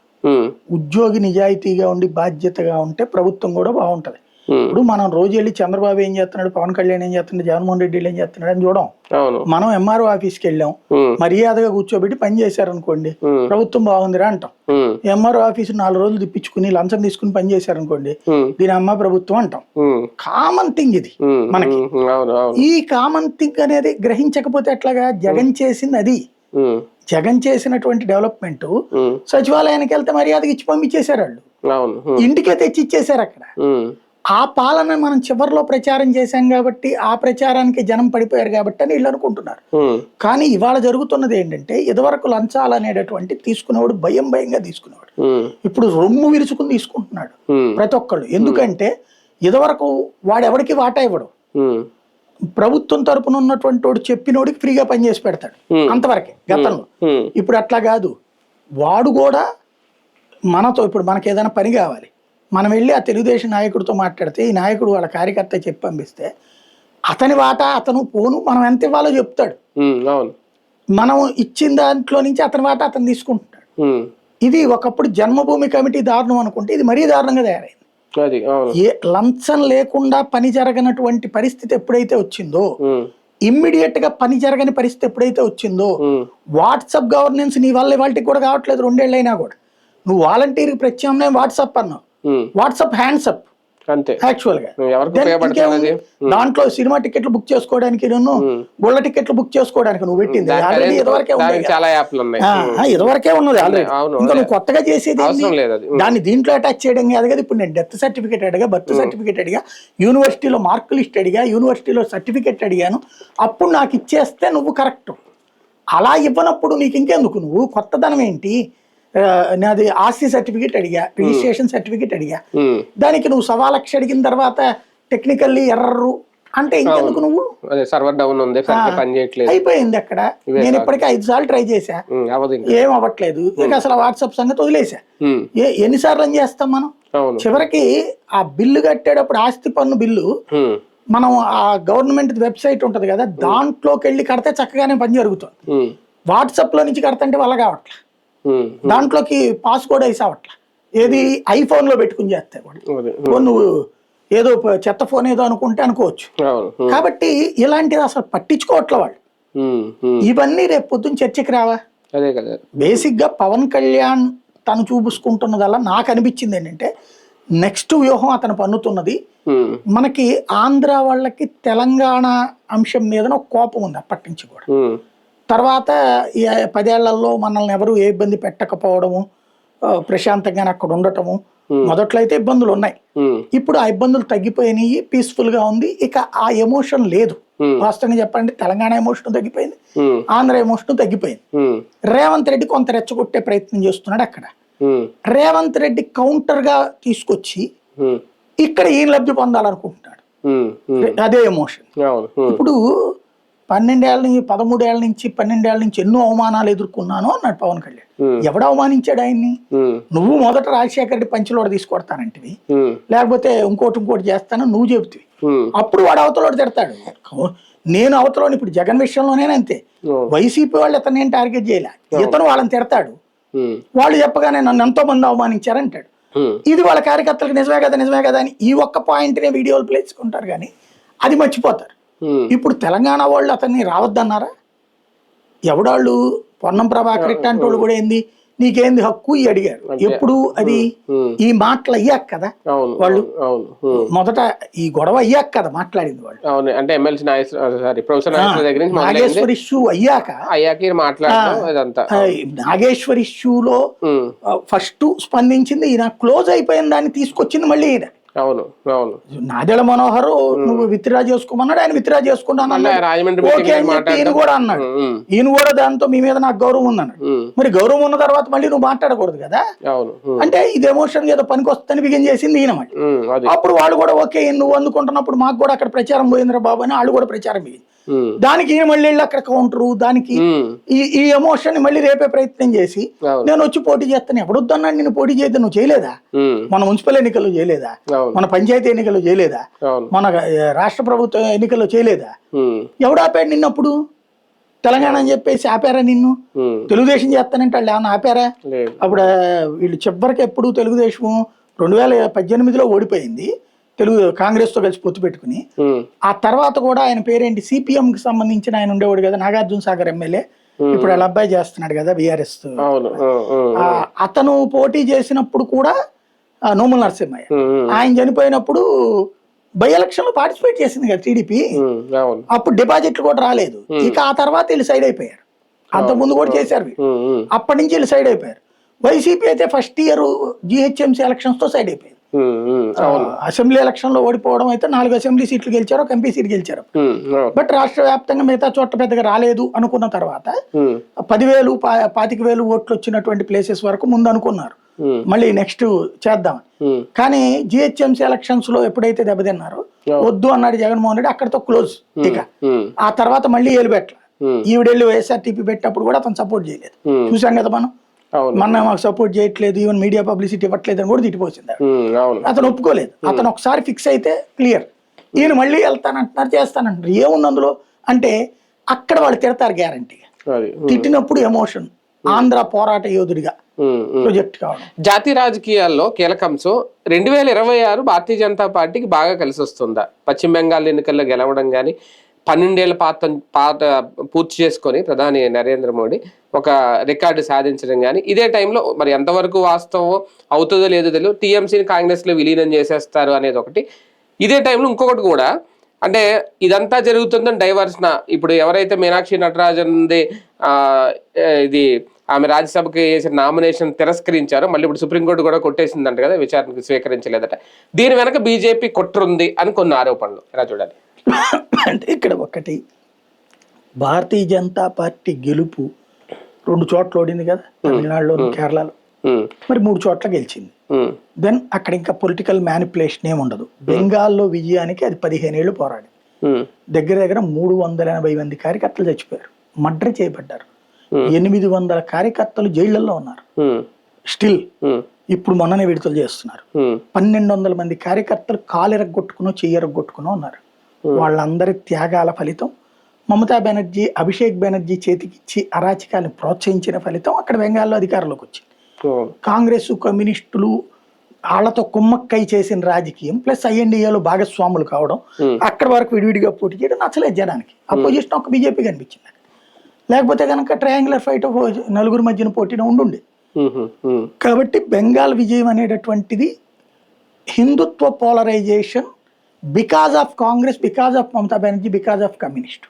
ఉద్యోగి నిజాయితీగా ఉండి బాధ్యతగా ఉంటే ప్రభుత్వం కూడా బాగుంటది. ఇప్పుడు మనం రోజు వెళ్ళి చంద్రబాబు ఏం చేస్తున్నాడు, పవన్ కళ్యాణ్ ఏం చేస్తున్నాడు, జగన్మోహన్ రెడ్డి ఏం చేస్తున్నాడు అని చూడం. మనం ఎంఆర్ఓ ఆఫీస్కి వెళ్ళాం, మర్యాదగా కూర్చోబెట్టి పని చేశారు అనుకోండి, ప్రభుత్వం బాగుందిరా అంటాం. ఎంఆర్ఓ ఆఫీస్ 4 రోజులు తిప్పించుకుని లంచం తీసుకుని పని చేశారు అనుకోండి, దీని అమ్మ ప్రభుత్వం అంటాం. కామన్ థింగ్ ఇది మనకి. ఈ కామన్ థింగ్ అనేది గ్రహించకపోతే ఎట్లాగా? జగన్ చేసింది అది. జగన్ చేసినటువంటి డెవలప్మెంట్ సచివాలయానికి వెళ్తే మర్యాదకి ఇచ్చి పంపించేశారు వాళ్ళు, ఇంటికే తెచ్చి ఇచ్చేసారు అక్కడ. ఆ పాలన మనం చివరిలో ప్రచారం చేశాం కాబట్టి, ఆ ప్రచారానికి జనం పడిపోయారు కాబట్టి అని వీళ్ళు అనుకుంటున్నారు. కానీ ఇవాళ జరుగుతున్నది ఏంటంటే, ఇదివరకు లంచాలు అనేటటువంటి తీసుకునేవాడు భయంగా తీసుకునేవాడు, ఇప్పుడు రొమ్ము విరుచుకుని తీసుకుంటున్నాడు ప్రతి ఒక్కళ్ళు. ఎందుకంటే ఇదివరకు వాడు ఎవరికి వాటా ఇవ్వడు, ప్రభుత్వం తరపున ఉన్నటువంటి వాడు చెప్పినోడికి ఫ్రీగా పనిచేసి పెడతాడు, అంతవరకే గతంలో. ఇప్పుడు అట్లా కాదు, వాడు కూడా మనతో, ఇప్పుడు మనకి ఏదైనా పని కావాలి, మనం వెళ్ళి ఆ తెలుగుదేశం నాయకుడితో మాట్లాడితే, ఈ నాయకుడు వాళ్ళ కార్యకర్త చెప్పి పంపిస్తే అతని వాటా అతను పోను మనం ఎంత ఇవ్వాలో చెప్తాడు, మనం ఇచ్చిన దాంట్లో నుంచి అతని వాటా అతను తీసుకుంటున్నాడు. ఇది ఒకప్పుడు జన్మభూమి కమిటీ దారుణం అనుకుంటే, ఇది మరీ దారుణంగా తయారైంది. ఏ లంచం లేకుండా పని జరగనటువంటి పరిస్థితి ఎప్పుడైతే వచ్చిందో, ఇమ్మీడియట్ గా పని జరగని పరిస్థితి ఎప్పుడైతే వచ్చిందో, వాట్సాప్ గవర్నెన్స్ నీ వల్ల వాళ్ళకి కూడా కావట్లేదు. 2 ఏళ్ళు అయినా కూడా నువ్వు వాలంటీర్ ప్రత్యామ్నాయం వాట్సాప్ అన్నావు, వాట్సాప్ హ్యాండ్స్ అప్ యాక్చువల్ గా. దాంట్లో సినిమా టికెట్లు బుక్ చేసుకోవడానికి, గుళ్ళ టికెట్లు బుక్ చేసుకోవడానికి నువ్వు పెట్టింది ఆల్రెడీ ఇదివరకే ఉన్నది ఆల్రెడీ. ఇంకా నువ్వు కొత్తగా చేసేది దాన్ని దీంట్లో అటాచ్ చేయడం కాదు కదా. ఇప్పుడు నేను డెత్ సర్టిఫికేట్ అడిగా, బర్త్ సర్టిఫికేట్ అడిగా, యూనివర్సిటీలో మార్క్ లిస్ట్ అడిగా, యూనివర్సిటీలో సర్టిఫికేట్ అడిగాను, అప్పుడు నాకు ఇచ్చేస్తే నువ్వు కరెక్ట్. అలా ఇవ్వనప్పుడు నీకు ఇంకెందుకు, నువ్వు కొత్తదనం ఏంటి? నాది ఆస్తి సర్టిఫికేట్ అడిగా, రిజిస్ట్రేషన్ సర్టిఫికేట్ అడిగా, దానికి నువ్వు 1,00,000 అడిగిన తర్వాత టెక్నికల్లీ ఎర్రరు అంటే ఇంకెందుకు నువ్వు? సర్వర్ డౌన్ ఉంది, అయిపోయింది అక్కడ. నేను ఇప్పటికే 5 సార్లు ట్రై చేశా, ఏం అవ్వట్లేదు. ఇక అసలు వాట్సాప్ సంగతి వదిలేసా. ఎన్నిసార్లు చేస్తాం మనం? చివరికి ఆ బిల్లు కట్టేటప్పుడు, ఆస్తి పన్ను బిల్లు, మనం ఆ గవర్నమెంట్ వెబ్సైట్ ఉంటది కదా, దాంట్లోకి వెళ్ళి కడితే చక్కగానే పని జరుగుతుంది. వాట్సాప్ లో నుంచి కడతంటే వల్ల కావట్లే, దాంట్లోకి పాస్కోడ్ వేసావట్లా. ఏది ఐఫోన్ లో పెట్టుకుని చేస్తే కూడా నువ్వు ఏదో చెత్త ఫోన్ ఏదో అనుకుంటే అనుకోవచ్చు. కాబట్టి ఇలాంటిది అసలు పట్టించుకోవట్లే వాళ్ళు. ఇవన్నీ రేపు పొద్దున్న చర్చకి రావా? బేసిక్ గా పవన్ కళ్యాణ్ తను చూపుకుంటున్నదల్లా నాకు అనిపించింది ఏంటంటే, నెక్స్ట్ వ్యూహం అతను పన్నుతున్నది. మనకి ఆంధ్ర వాళ్ళకి తెలంగాణ అంశం మీద ఒక కోపం ఉంది అప్పటి నుంచి కూడా. తర్వాత 10 ఏళ్లలో మనల్ని ఎవరు ఏ ఇబ్బంది పెట్టకపోవడము, ప్రశాంతంగానే అక్కడ ఉండటము. మొదట్లో అయితే ఇబ్బందులు ఉన్నాయి, ఇప్పుడు ఆ ఇబ్బందులు తగ్గిపోయినాయి, పీస్ఫుల్ గా ఉంది. ఇక ఆ ఎమోషన్ లేదు. వాస్తవంగా చెప్పాలంటే తెలంగాణ ఎమోషన్ తగ్గిపోయింది, ఆంధ్ర ఎమోషన్ తగ్గిపోయింది. రేవంత్ రెడ్డి కొంత రెచ్చగొట్టే ప్రయత్నం చేస్తున్నాడు అక్కడ. రేవంత్ రెడ్డి కౌంటర్ గా తీసుకొచ్చి ఇక్కడ ఈయన లబ్ధి పొందాలనుకుంటున్నాడు, అదే ఎమోషన్. ఇప్పుడు 12 ఏళ్ల నుంచి 13 ఏళ్ల నుంచి 12 ఏళ్ల నుంచి ఎన్నో అవమానాలు ఎదుర్కొన్నాను అన్నాడు పవన్ కళ్యాణ్. ఎవడు అవమానించాడు ఆయన్ని? నువ్వు మొదట రాజశేఖర రెడ్డి పంచలోడ తీసుకొడతానంటివి, లేకపోతే ఇంకోటి చేస్తాను నువ్వు చెబుతావి. అప్పుడు వాడు అవతలోడు తిడతాడు. నేను అవతలోని ఇప్పుడు జగన్ విషయంలోనే అంతే, వైసీపీ వాళ్ళు ఇతను నేను టార్గెట్ చేయలే, ఇతను వాళ్ళని తిడతాడు. వాళ్ళు చెప్పగానే నన్ను ఎంతో మంది అవమానించారంటాడు. ఇది వాళ్ళ కార్యకర్తలకు నిజమే కదా అని ఈ ఒక్క పాయింట్నే వీడియోలు ప్లే చేసుకుంటారు, కానీ అది మర్చిపోతారు. ఇప్పుడు తెలంగాణ వాళ్ళు అతన్ని రావద్దన్నారా? ఎవడాళ్ళు? పొన్నం ప్రభాకర్ రెడ్డి అంటే వాళ్ళు కూడా ఏంది, నీకేంది హక్కు ఈ అడిగారు. ఎప్పుడు అది ఈ మాటలు అయ్యాక కదా వాళ్ళు, మొదట ఈ గొడవ అయ్యాక కదా మాట్లాడింది వాళ్ళు. అంటే నాగేశ్వర్ ఇష్యూ అయ్యాక నాగేశ్వర్ ఇష్యూలో ఫస్ట్ స్పందించింది ఈయన, క్లోజ్ అయిపోయిన దాన్ని తీసుకొచ్చింది మళ్ళీ ఈయన. నాదెళ్ల మనోహర్ నువ్వు విత్డ్రా చేసుకోమన్నాడు, ఆయన విత్డ్రా చేసుకున్నాను ఈయన కూడా అన్నాడు. ఈయన కూడా దాంతో మీ మీద నాకు గౌరవం ఉందన్నాడు. మరి గౌరవం ఉన్న తర్వాత మళ్ళీ నువ్వు మాట్లాడకూడదు కదా. అంటే ఇది ఎమోషన్ ఏదో పనికి వస్తుందని బిగిన్ చేసింది ఈయన. మళ్ళీ అప్పుడు వాళ్ళు కూడా ఓకే నువ్వు అందుకుంటున్నప్పుడు మాకు కూడా అక్కడ ప్రచారం పోయిందిరా బాబు అని వాళ్ళు కూడా ప్రచారం పోయింది. దానికి ఈయన మళ్ళీ అక్కడ కౌంటరు, దానికి ఈ ఎమోషన్ మళ్ళీ రేపే ప్రయత్నం చేసి నేను వచ్చి పోటీ చేస్తాను. ఎవడొద్దన్నాడు నేను పోటీ చేద్దాం? నువ్వు చేయలేదా? మన మున్సిపల్ ఎన్నికల్లో చేయలేదా? మన పంచాయతీ ఎన్నికల్లో చేయలేదా? మన రాష్ట్ర ప్రభుత్వ ఎన్నికల్లో చేయలేదా? ఎవడు ఆపాడు నిన్నప్పుడు? తెలంగాణ అని చెప్పేసి ఆపారా నిన్ను? తెలుగుదేశం చేస్తానంటే వాళ్ళు ఏమన్నా ఆపారా? అప్పుడు వీళ్ళు చివరికి ఎప్పుడు తెలుగుదేశం 2018లో ఓడిపోయింది, కాంగ్రెస్ తో కలిసి పొత్తు పెట్టుకుని. ఆ తర్వాత కూడా ఆయన పేరేంటి, సిపిఎం కి సంబంధించిన ఆయన ఉండేవాడు కదా, నాగార్జున సాగర్ ఎమ్మెల్యే, ఇప్పుడు వాళ్ళ అబ్బాయి చేస్తున్నాడు కదా బీఆర్ఎస్. అతను పోటీ చేసినప్పుడు కూడా నోముల నరసింహయ్య, ఆయన చనిపోయినప్పుడు బై ఎలక్షన్ లో పార్టిసిపేట్ చేసింది కదా టీడీపీ, అప్పుడు డిపాజిట్లు కూడా రాలేదు. ఇక ఆ తర్వాత వీళ్ళు సైడ్ అయిపోయారు. అంత ముందు కూడా చేశారు వీళ్ళు, అప్పటి నుంచి వీళ్ళు సైడ్ అయిపోయారు. వైసీపీ అయితే ఫస్ట్ ఇయర్ జిహెచ్ఎంసీ ఎలక్షన్స్ తో సైడ్ అయిపోయింది. అసెంబ్లీ ఎలక్షన్ లో ఓడిపోవడం అయితే 4 అసెంబ్లీ సీట్లు గెలిచారు, ఒక ఎంపీ సీట్ గెలిచారు. బట్ రాష్ట్ర వ్యాప్తంగా మిగతా చోట్ల పెద్దగా రాలేదు అనుకున్న తర్వాత 10,000 25,000 ఓట్లు వచ్చినటువంటి ప్లేసెస్ వరకు ముందు అనుకున్నారు మళ్ళీ నెక్స్ట్ చేద్దాం. కానీ జిహెచ్ఎంసీ ఎలక్షన్స్ లో ఎప్పుడైతే దెబ్బతిన్నారో వద్దు అన్నాడు జగన్మోహన్ రెడ్డి, అక్కడతో క్లోజ్. ఇక ఆ తర్వాత మళ్ళీ ఏలుబెట్ల ఈవిడెళ్ళి వైఎస్ఆర్టీపీ పెట్టినప్పుడు కూడా అతను సపోర్ట్ చేయలేదు. చూసాం కదా మనం, మొన్న మాకు సపోర్ట్ చేయట్లేదు, ఈవెన్ మీడియా పబ్లిసిటీ ఇవ్వట్లేదు అని కూడా తిట్టిపోసింది. అతను ఒప్పుకోలేదు. అతను ఒకసారి ఫిక్స్ అయితే క్లియర్. ఈయన మళ్ళీ వెళ్తానంటున్నారు, చేస్తానంటున్నారు. ఏముంది అందులో అంటే అక్కడ వాళ్ళు తిడతారు గ్యారంటీగా. తిట్టినప్పుడు ఎమోషన్, ఆంధ్ర పోరాట యోధుడిగా ప్రొజెక్ట్ కావడం. జాతీయ రాజకీయాల్లో కీలకంశం 2026 భారతీయ జనతా పార్టీకి బాగా కలిసి వస్తుందా? పశ్చిమ బెంగాల్ ఎన్నికల్లో గెలవడం కానీ, 12 ఏళ్ల పాత పూర్తి చేసుకొని ప్రధాని నరేంద్ర మోడీ ఒక రికార్డు సాధించడం కానీ, ఇదే టైంలో మరి ఎంతవరకు వాస్తవం అవుతుందో లేదో తెలియదు, టీఎంసీని కాంగ్రెస్ లో విలీనం చేసేస్తారు అనేది ఒకటి. ఇదే టైంలో ఇంకొకటి కూడా, అంటే ఇదంతా జరుగుతుందని డైవర్షన్. ఇప్పుడు ఎవరైతే మీనాక్షి నటరాజన్ది ఇది ఆమె రాజ్యసభకి చేసిన నామినేషన్ తిరస్కరించారో, మళ్ళీ ఇప్పుడు సుప్రీంకోర్టు కూడా కొట్టేసిందంట కదా, విచారణకు స్వీకరించలేదట. దీని వెనక బీజేపీ కుట్రుంది అని కొన్ని ఆరోపణలు. ఎలా చూడాలి అంటే ఇక్కడ ఒకటి, భారతీయ జనతా పార్టీ గెలుపు 2 చోట్ల ఓడింది కదా, తమిళనాడులో కేరళలో, మరి 3 చోట్ల గెలిచింది. దెన్ అక్కడ ఇంకా పొలిటికల్ మ్యానిపులేషన్ ఏమి ఉండదు. బెంగాల్లో విజయానికి అది 15 ఏళ్ళు పోరాడింది. దగ్గర 380 మంది కార్యకర్తలు చచ్చిపోయారు, మర్డర్ చేయబడ్డారు. 800 కార్యకర్తలు జైళ్లలో ఉన్నారు స్టిల్. ఇప్పుడు మొన్ననే విడుదల చేస్తున్నారు. 1200 మంది కార్యకర్తలు కాలెరగొట్టుకునో చెయ్యరగొట్టుకునో ఉన్నారు. వాళ్ళందరి త్యాగాల ఫలితం, మమతా బెనర్జీ అభిషేక్ బెనర్జీ చేతికిచ్చి అరాచకాన్ని ప్రోత్సహించిన ఫలితం అక్కడ బెంగాల్లో అధికారంలోకి వచ్చింది. కాంగ్రెస్ కమ్యూనిస్టులు వాళ్ళతో కుమ్మక్కై చేసిన రాజకీయం ప్లస్ ఐఎన్డీఏలో భాగస్వాములు కావడం, అక్కడ వరకు విడివిడిగా పోటీ చేయడం నచ్చలేదు జనానికి. అపోజిషన్ ఒక బీజేపీ కనిపించింది. లేకపోతే కనుక ట్రయాంగులర్ ఫైట్ 4 మధ్యన పోటీన ఉండుండే. కాబట్టి బెంగాల్ విజయం అనేటటువంటిది Hindutva polarisation because of Congress, because of Mamata Banerjee, because of communist.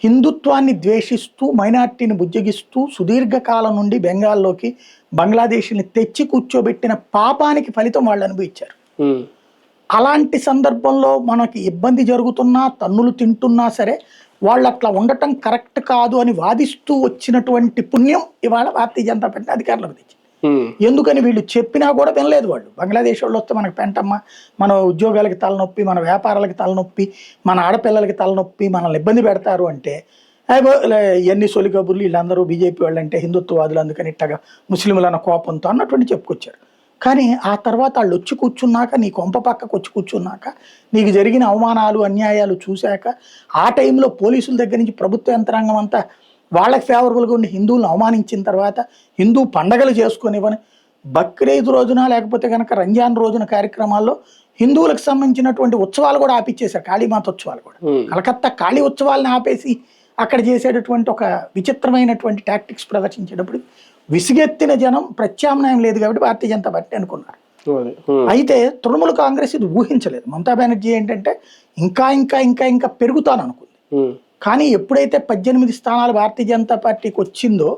హిందుత్వాన్ని ద్వేషిస్తూ మైనార్టీని బుజ్జగిస్తూ సుదీర్ఘకాలం నుండి బెంగాల్లోకి బంగ్లాదేశ్ని తెచ్చి కూర్చోబెట్టిన పాపానికి ఫలితం వాళ్ళు అనుభవించారు. అలాంటి సందర్భంలో మనకి ఇబ్బంది జరుగుతున్నా, తన్నులు తింటున్నా సరే వాళ్ళు అట్లా ఉండటం కరెక్ట్ కాదు అని వాదిస్తూ వచ్చినటువంటి పుణ్యం ఇవాళ భారతీయ జనతా పార్టీ అధికారంలోకి తెచ్చింది. ఎందుకని వీళ్ళు చెప్పినా కూడా వినలేదు వాళ్ళు. బంగ్లాదేశ్ వాళ్ళు వస్తే మనకు పెంటమ్మ, మన ఉద్యోగాలకి తలనొప్పి, మన వ్యాపారాలకి తలనొప్పి, మన ఆడపిల్లలకి తలనొప్పి, మనల్ని ఇబ్బంది పెడతారు అంటే ఎన్ని సొలి కబుర్లు, వీళ్ళందరూ బీజేపీ వాళ్ళు అంటే హిందుత్వవాదులు అందుకని ఇట్టగా ముస్లింలన్న కోపంతో అన్నటువంటి చెప్పుకొచ్చారు. కానీ ఆ తర్వాత వాళ్ళు వచ్చి కూర్చున్నాక, నీ కొంప పక్కకు వచ్చి కూర్చున్నాక, నీకు జరిగిన అవమానాలు అన్యాయాలు చూశాక, ఆ టైంలో పోలీసుల దగ్గర నుంచి ప్రభుత్వ యంత్రాంగం అంతా వాళ్ళకి ఫేవరబుల్గా ఉండి హిందువులను అవమానించిన తర్వాత హిందూ పండగలు చేసుకునివ్వని, బక్రీద్ రోజున లేకపోతే కనుక రంజాన్ రోజున కార్యక్రమాల్లో హిందువులకు సంబంధించినటువంటి ఉత్సవాలు కూడా ఆపిచ్చేశారు. కాళీమాత ఉత్సవాలు కూడా, కలకత్తా కాళీ ఉత్సవాలను ఆపేసి అక్కడ చేసేటటువంటి ఒక విచిత్రమైనటువంటి టాక్టిక్స్ ప్రదర్శించేటప్పుడు విసిగెత్తిన జనం ప్రత్యామ్నాయం లేదు కాబట్టి భారతీయ జనతా పార్టీ అనుకున్నారు. అయితే తృణమూల కాంగ్రెస్ ఇది ఊహించలేదు. మమతా బెనర్జీ ఏంటంటే ఇంకా ఇంకా ఇంకా ఇంకా పెరుగుతాను అనుకుంది. కానీ ఎప్పుడైతే 18 స్థానాలు భారతీయ జనతా పార్టీకి వచ్చిందో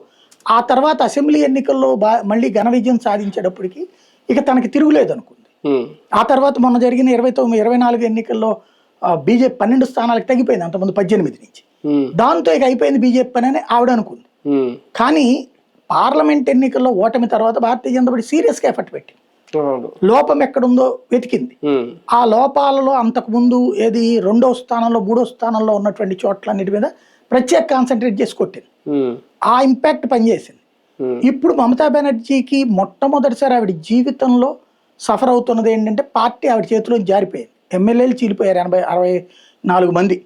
ఆ తర్వాత అసెంబ్లీ ఎన్నికల్లో మళ్ళీ ఘన విజయం సాధించేటప్పటికి ఇక తనకి తిరుగులేదు అనుకుంది. ఆ తర్వాత మొన్న జరిగిన 24 ఎన్నికల్లో బీజేపీ 12 స్థానాలకు తగ్గిపోయింది, అంతకుముందు 18 నుంచి. దాంతో ఇక అయిపోయింది బీజేపీ పని అని ఆవిడ అనుకుంది. కానీ పార్లమెంట్ ఎన్నికల్లో ఓటమి తర్వాత భారతీయ జనతా పార్టీ సీరియస్గా ఎఫర్ట్ పెట్టింది. లోపం ఎక్కడుందో వెతికింది. ఆ లోపాలలో అంతకుముందు ఏది 2వ స్థానంలో 3వ స్థానంలో ఉన్నటువంటి చోట్లన్నిటి మీద ప్రత్యేక కాన్సన్ట్రేట్ చేసి కొట్టింది. ఆ ఇంపాక్ట్ పనిచేసింది. ఇప్పుడు మమతా బెనర్జీకి మొట్టమొదటిసారి ఆవిడ జీవితంలో సఫర్ అవుతున్నది ఏంటంటే పార్టీ ఆవిడ చేతిలో జారిపోయింది. ఎమ్మెల్యేలు చీలిపోయారు 64 మంది,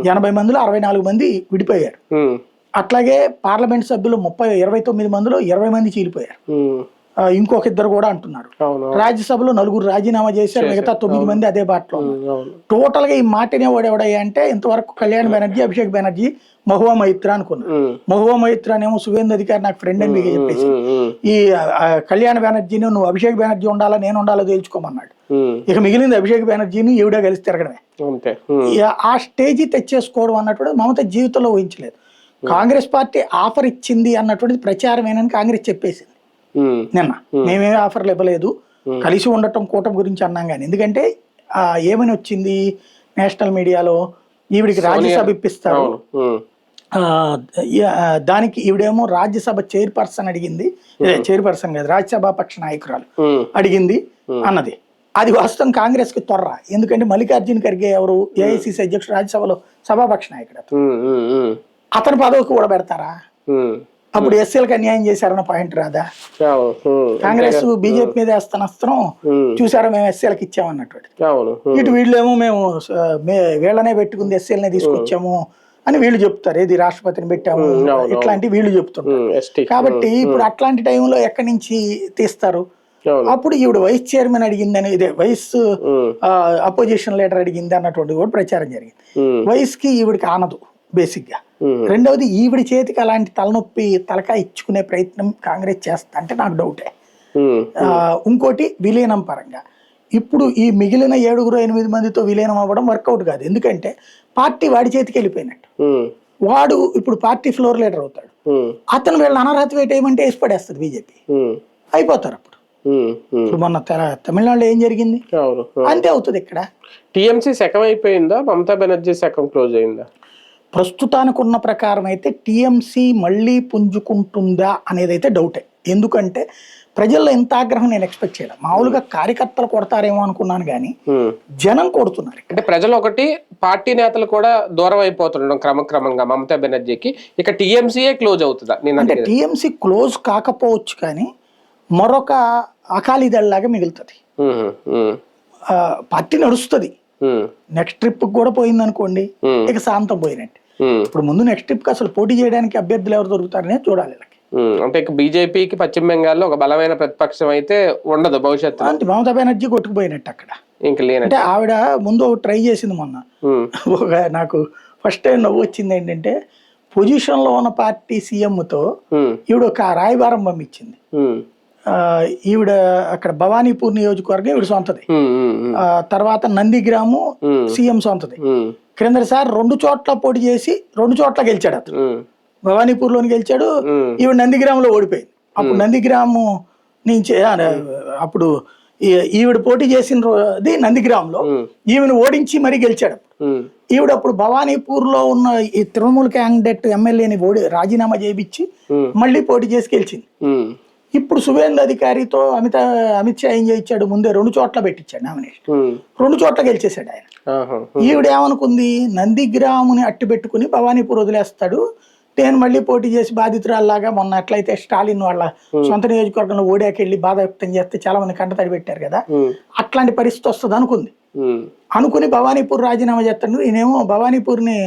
80 మందిలో 64 మంది విడిపోయారు. అట్లాగే పార్లమెంట్ సభ్యులు 29 మందిలో 20 మంది చీలిపోయారు. ఇంకొక ఇద్దరు కూడా అంటున్నారు. అవును రాజ్యసభలో 4 రాజీనామా చేశారు, మిగతా 9 మంది అదే బాటలో ఉన్నారు. అవును టోటల్ గా ఈ మాటనే ఎవడయ్యా అంటే ఇంతవరకు కళ్యాణ్ బెనర్జీ, అభిషేక్ బెనర్జీ, మహువా మైత్రా అనుకున్నారు. మహువా మైత్రా ఏమో సువేంద్ర అధికారి నాకు ఫ్రెండ్ అని మీకు చెప్పేసి ఈ కళ్యాణ్ బెనర్జీని నువ్వు అభిషేక్ బెనర్జీ ఉండాలా నేను ఉండాలో తేల్చుకోమన్నాడు. ఇక మిగిలింది అభిషేక్ బెనర్జీని ఈవిడ కలిసి తిరగడమే. ఆ స్టేజీ తెచ్చేసుకోవడం అన్నటువంటి మమత జీవితంలో ఊహించలేదు. కాంగ్రెస్ పార్టీ ఆఫర్ ఇచ్చింది అన్నటువంటిది ప్రచారమేనని కాంగ్రెస్ చెప్పేసింది నిన్న. మేమేమి ఆఫర్లు ఇవ్వలేదు, కలిసి ఉండటం కూటమి గురించి అన్నాం కానీ. ఎందుకంటే ఏమని వచ్చింది నేషనల్ మీడియాలో, ఈవిడికి రాజ్యసభ ఇప్పిస్తారు, దానికి ఈవిడేమో రాజ్యసభ చైర్పర్సన్ అడిగింది, చైర్పర్సన్ కాదు రాజ్యసభ పక్ష నాయకురాలు అడిగింది అన్నది. అది వాస్తవం కాంగ్రెస్ కి తొర్ర. ఎందుకంటే మల్లికార్జున ఖర్గే ఎవరు ఏఐసిసి అధ్యక్షుడు, రాజ్యసభలో సభాపక్ష నాయకుడు, అతని పదవికి కూడా పెడతారా? అప్పుడు ఎస్సీలకు అన్యాయం చేశారన్న పాయింట్ రాదా? కాంగ్రెస్ బీజేపీ మీద వేస్తాను అస్త్రం చూసారా, మేము ఎస్సీలకు ఇచ్చామన్నటువంటి. ఇటు వీళ్ళేమో మేము వీళ్ళనే పెట్టుకుంది ఎస్సీలనే తీసుకొచ్చాము అని వీళ్ళు చెప్తారు, ఏది రాష్ట్రపతిని పెట్టాము ఇట్లాంటివి వీళ్ళు చెప్తుంటారు. కాబట్టి ఇప్పుడు అట్లాంటి టైంలో ఎక్కడి నుంచి తీస్తారు? అప్పుడు ఈవిడ వైస్ చైర్మన్ అడిగిందని, ఇదే వైస్ అపోజిషన్ లీడర్ అడిగింది అన్నటువంటి కూడా ప్రచారం జరిగింది. వైస్ కి ఈవిడికి ఆనదు బేసిక్ గా. రెండవది ఈవిడి చేతికి అలాంటి తలనొప్పి తలకాయ ఇచ్చుకునే ప్రయత్నం కాంగ్రెస్ చేస్తా అంటే నాకు డౌటే. ఇంకోటి విలీనం పరంగా ఇప్పుడు ఈ మిగిలిన 7-8 మందితో విలీనం అవ్వడం వర్కౌట్ కాదు. ఎందుకంటే పార్టీ వాడి చేతికి వెళ్ళిపోయినట్టు. వాడు ఇప్పుడు పార్టీ ఫ్లోర్ లీడర్ అవుతాడు, అతను వీళ్ళ అనర్హత వేటేయమంటే వేసి పడేస్తుంది బీజేపీ, అయిపోతారు అప్పుడు. ఇప్పుడు మొన్న తమిళనాడులో ఏం జరిగింది అంతే అవుతుంది. ఇక్కడ టీఎంసీ శకం అయిపోయిందా, మమతా బెనర్జీ శకం క్లోజ్ అయిందా? ప్రస్తుతానికి ఉన్న ప్రకారం అయితే టీఎంసీ మళ్ళీ పుంజుకుంటుందా అనేది అయితే డౌటే. ఎందుకంటే ప్రజల్లో ఎంత ఆగ్రహం నేను ఎక్స్పెక్ట్ చేయలేదు. మామూలుగా కార్యకర్తలు కొడతారేమో అనుకున్నాను కానీ జనం కొడుతున్నారు. అంటే ప్రజలు ఒకటి, పార్టీ నేతలు కూడా దూరం అయిపోతుండడం క్రమక్రమంగా మమతా బెనర్జీకి. ఇక టీఎంసీయే క్లోజ్ అవుతుందా? అంటే టీఎంసీ క్లోజ్ కాకపోవచ్చు కానీ మరొక అకాలీదళలాగా మిగులుతుంది. పార్టీ నడుస్తుంది. నెక్స్ట్ ట్రిప్ కూడా పోయింది అనుకోండి, ఇక శాంతం పోయినట్టు. ఇప్పుడు ముందు నెక్స్ట్ ట్రిప్ కి అసలు పోటీ చేయడానికి అభ్యర్థులు ఎవరు దొరుకుతారనే చూడాలి. అంటే బీజేపీకి పశ్చిమ బెంగాల్లో ఒక బలమైన ప్రతిపక్షం అయితే ఉండదు భవిష్యత్తు. అంటే మమతా బెనర్జీ కొట్టుకుపోయినట్టు అక్కడ. ఇంకా లేనంటే ఆవిడ ముందు ట్రై చేసింది మొన్న. నాకు ఫస్ట్ టైం నవ్వు వచ్చింది ఏంటంటే, పొజిషన్ లో ఉన్న పార్టీ సీఎంతో ఈవిడ ఒక రాయబారం పంపించింది. ఈవిడ అక్కడ భవానీపూర్ నియోజకవర్గం ఈవిడ సొంతది, తర్వాత నందిగ్రాము సీఎం సొంతది. క్రిందసారి 2 చోట్ల పోటీ చేసి 2 చోట్ల గెలిచాడు అతను. భవానీపూర్ లోని గెలిచాడు, ఈవిడ నందిగ్రామంలో ఓడిపోయింది. అప్పుడు నందిగ్రాము నుంచి అప్పుడు ఈవిడ పోటీ చేసినది నందిగ్రామంలో, ఈవిని ఓడించి మరీ గెలిచాడు. ఈవిడ అప్పుడు భవానీపూర్ లో ఉన్న ఈ తృణమూల్ క్యాండిడేట్ ఎమ్మెల్యేని రాజీనామా చేయించి మళ్ళీ పోటీ చేసి గెలిచింది. ఇప్పుడు సువేంద్ర అధికారితో అమిత్ షా ఏం చేయించాడు, ముందే 2 చోట్ల పెట్టించాడు నామినేషన్, 2 చోట్ల గెలిచేశాడు ఆయన. ఈవిడ ఏమనుకుంది, నందిగ్రాముని అట్టి పెట్టుకుని భవానీపూర్ వదిలేస్తాడు, నేను మళ్ళీ పోటీ చేసి బాధితురాల్లాగా, మొన్న ఎట్లయితే స్టాలిన్ వాళ్ళ సొంత నియోజకవర్గంలో ఓడాకెళ్ళి బాధ వ్యక్తం చేస్తే చాలా మంది కంటతడి పెట్టారు కదా, అట్లాంటి పరిస్థితి వస్తుంది అనుకుంది. అనుకుని భవానీపూర్ రాజీనామా చేస్తాడు. ఈయనేమో భవానీపూర్ని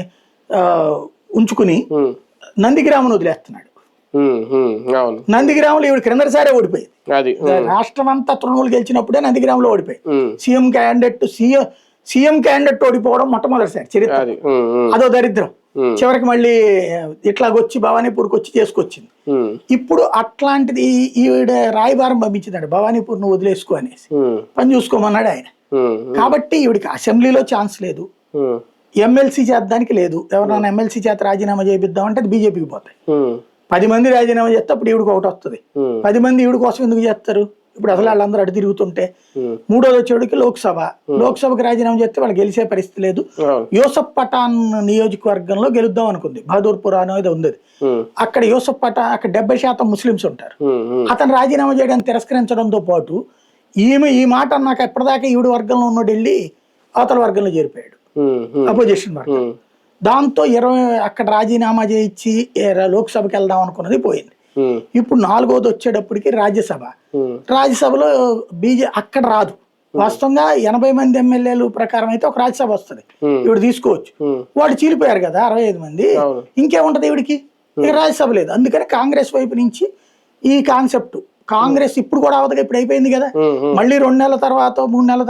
ఉంచుకుని నందిగ్రాముని వదిలేస్తున్నాడు. నందిగ్రామంలో ఈవిడ క్రిందసారే ఓడిపోయింది. రాష్ట్రం అంతా తృణమూలు గెలిచినప్పుడే నందిగ్రామంలో ఓడిపోయింది. సీఎం క్యాండిడేట్ ఓడిపోవడం మొట్టమొదటిసారి చరిత్ర. అదో దరిద్రం. చివరికి మళ్ళీ ఇట్లాగొచ్చి భవానీపూర్కి వచ్చి చేసుకొచ్చింది. ఇప్పుడు అట్లాంటిది ఈవిడ రాయబారం పంపించిందండి, భవానీపూర్ నువ్వు వదిలేసుకో అనేసి పని చూసుకోమన్నాడు ఆయన. కాబట్టి ఈవిడికి అసెంబ్లీలో ఛాన్స్ లేదు, ఎమ్మెల్సీ చేద్దానికి లేదు. ఎవరైనా ఎమ్మెల్సీ చేత రాజీనామా చేపిద్దామంటే అది బీజేపీకి పోతాయి. 10 మంది రాజీనామా చేస్తే అప్పుడు ఈవిడికి ఒకటి వస్తుంది. 10 మంది ఈవిడ కోసం ఎందుకు చేస్తారు? ఇప్పుడు అసలు వాళ్ళందరూ అటు తిరుగుతుంటే. మూడోది వచ్చేటికి లోక్సభకి రాజీనామా చేస్తే వాళ్ళు గెలిచే పరిస్థితి లేదు. యూసఫ్ పఠాన్ నియోజకవర్గంలో గెలుద్దాం అనుకుంది, బహదూర్పుర అనేది ఉంది. అక్కడ యూసఫ్ పఠాన్ అక్కడ 70% ముస్లింస్ ఉంటారు. అతను రాజీనామా చేయడానికి తిరస్కరించడంతో పాటు ఈమె ఈ మాట అన్నాక ఎప్పటిదాకా ఈవిడ వర్గంలో ఉన్నోడు వెళ్ళి అవతల వర్గంలో చేరిపోయాడు, అపోజిషన్ వర్గం. దాంతో అక్కడ రాజీనామా చేయించి లోక్సభకి వెళ్దాం అనుకున్నది పోయింది. ఇప్పుడు 4వది వచ్చేటప్పటికి రాజ్యసభలో అక్కడ రాదు. వాస్తవంగా 80 మంది ఎమ్మెల్యేలు ప్రకారం అయితే ఒక రాజ్యసభ వస్తుంది, ఇవిడ తీసుకోవచ్చు. వాళ్ళు చీలిపోయారు కదా 65 మంది, ఇంకేముంటది ఈవిడికి? ఇక రాజ్యసభ లేదు. అందుకని కాంగ్రెస్ వైపు నుంచి ఈ కాన్సెప్ట్ కాంగ్రెస్ ఇప్పుడు కూడా అవదుగా, ఇప్పుడు అయిపోయింది కదా, మళ్ళీ 2 నెలల తర్వాత 3 నెలల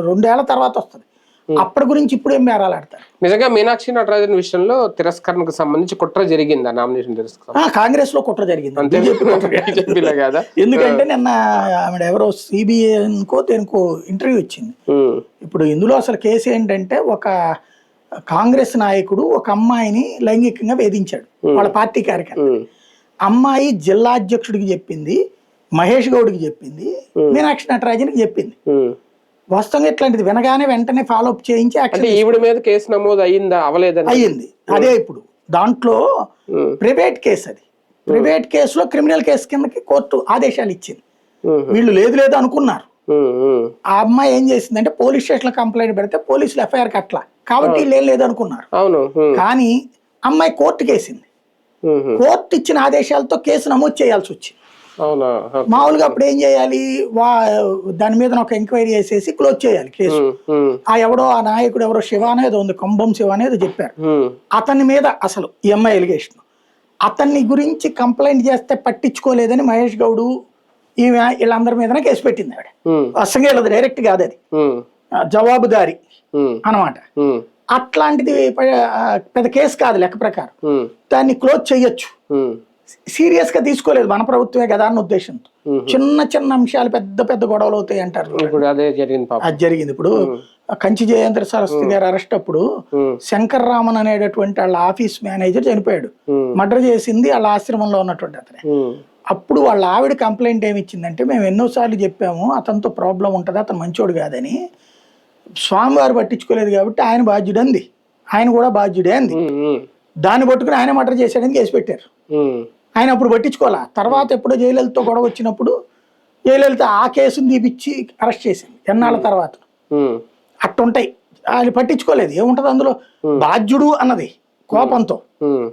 2 ఏళ్ల తర్వాత వస్తుంది. అప్పటి గురించి ఇప్పుడు ఏం బేరాలాడతారు? నిజంగా మీనాక్షి నటరాజన్ విషయంలో తిరస్కరణకు సంబంధించి కుట్ర జరిగిందా? నామినేషన్ తిరస్కరణ కాంగ్రెస్ లో కుట్ర జరిగింది, అంతే, బీజేపీ కుట్ర కాదు. బీజేపీలో కాదా? ఎందుకంటే నిన్న ఆవిడ ఎవరో సిబిఐకో దేనికో ఇంటర్వ్యూ ఇచ్చింది. ఇప్పుడు ఇందులో అసలు కేసు ఏంటంటే, ఒక కాంగ్రెస్ నాయకుడు ఒక అమ్మాయిని లైంగికంగా వేధించాడు, వాళ్ళ పార్టీ కార్యకర్త. అమ్మాయి జిల్లా అధ్యక్షుడికి చెప్పింది, మహేష్ గౌడ్కి చెప్పింది, మీనాక్షి నటరాజన్కి చెప్పింది. వాస్తవంగా ఇట్లాంటిది వినగానే వెంటనే ఫాలో అప్ చేయించి అంటే ఈవిడ మీద కేసు నమోదు అయ్యిందా అవలేదని? అయ్యింది. అదే ఇప్పుడు దాంట్లో ప్రైవేట్ కేసు, అది ప్రైవేట్ కేసులో క్రిమినల్ కేసు కిందకి కోర్టు ఆదేశాలు ఇచ్చింది. వీళ్ళు లేదు అనుకున్నారు. ఆ అమ్మాయి ఏం చేసిందంటే పోలీస్ స్టేషన్ లో కంప్లైంట్ పెడితే పోలీసులు ఎఫ్ఐఆర్ కట్ల, కాబట్టి వీళ్ళు ఏం లేదు అనుకున్నారు. కానీ అమ్మాయి కోర్టుకి వేసింది. కోర్టు ఇచ్చిన ఆదేశాలతో కేసు నమోదు చేయాల్సి వచ్చింది. మామూలుగా అప్పుడు ఏం చేయాలి, దాని మీద ఒక ఎంక్వైరీ చేసేసి క్లోజ్ చేయాలి కేసు. ఆ నాయకుడు ఎవరో శివ అనేది ఉంది, కంబం శివ అనేది చెప్పారు, అతని మీద అసలు ఈ అమ్మాయి ఎలిగేషన్. అతన్ని గురించి కంప్లైంట్ చేస్తే పట్టించుకోలేదని మహేష్ గౌడు వీళ్ళందరి మీదనే కేసు పెట్టింది ఆవిడ. అసలు వెళ్ళదు, డైరెక్ట్ కాదు, అది జవాబుదారి అనమాట. అట్లాంటిది పెద్ద కేసు కాదు లెక్క ప్రకారం, దాన్ని క్లోజ్ చెయ్యొచ్చు. సీరియస్ గా తీసుకోలేదు మన ప్రభుత్వమే కదా అన్న ఉద్దేశంతో. చిన్న చిన్న అంశాలు పెద్ద పెద్ద గొడవలు అవుతాయి అంటారు, అది జరిగింది. ఇప్పుడు కంచి జయేంద్ర సరస్వతి గారు అరెస్ట్ అప్పుడు శంకర్ రామన్ అనేటటువంటి వాళ్ళ ఆఫీస్ మేనేజర్ చనిపోయాడు, మర్డర్ చేసింది వాళ్ళ ఆశ్రమంలో ఉన్నటువంటి అతనే. అప్పుడు వాళ్ళ ఆవిడ కంప్లైంట్ ఏమి ఇచ్చిందంటే, మేము ఎన్నోసార్లు చెప్పాము అతనితో ప్రాబ్లం ఉంటుంది, అతను మంచోడు కాదని, స్వామివారు పట్టించుకోలేదు కాబట్టి ఆయన బాధ్యుడు అంది, ఆయన కూడా బాధ్యుడే అంది. దాన్ని పట్టుకుని ఆయన మర్డర్ చేశాడని కేసు పెట్టారు. ఆయన అప్పుడు పట్టించుకోవాలా. తర్వాత ఎప్పుడో జయలలితతో గొడవ వచ్చినప్పుడు జయలలిత ఆ కేసుని తీపిచ్చి అరెస్ట్ చేసింది ఎన్నాళ్ళ తర్వాత. అట్టుంటాయి, ఆయన పట్టించుకోలేదు. ఏముంటది అందులో, బాధ్యుడు అన్నది కోపంతో,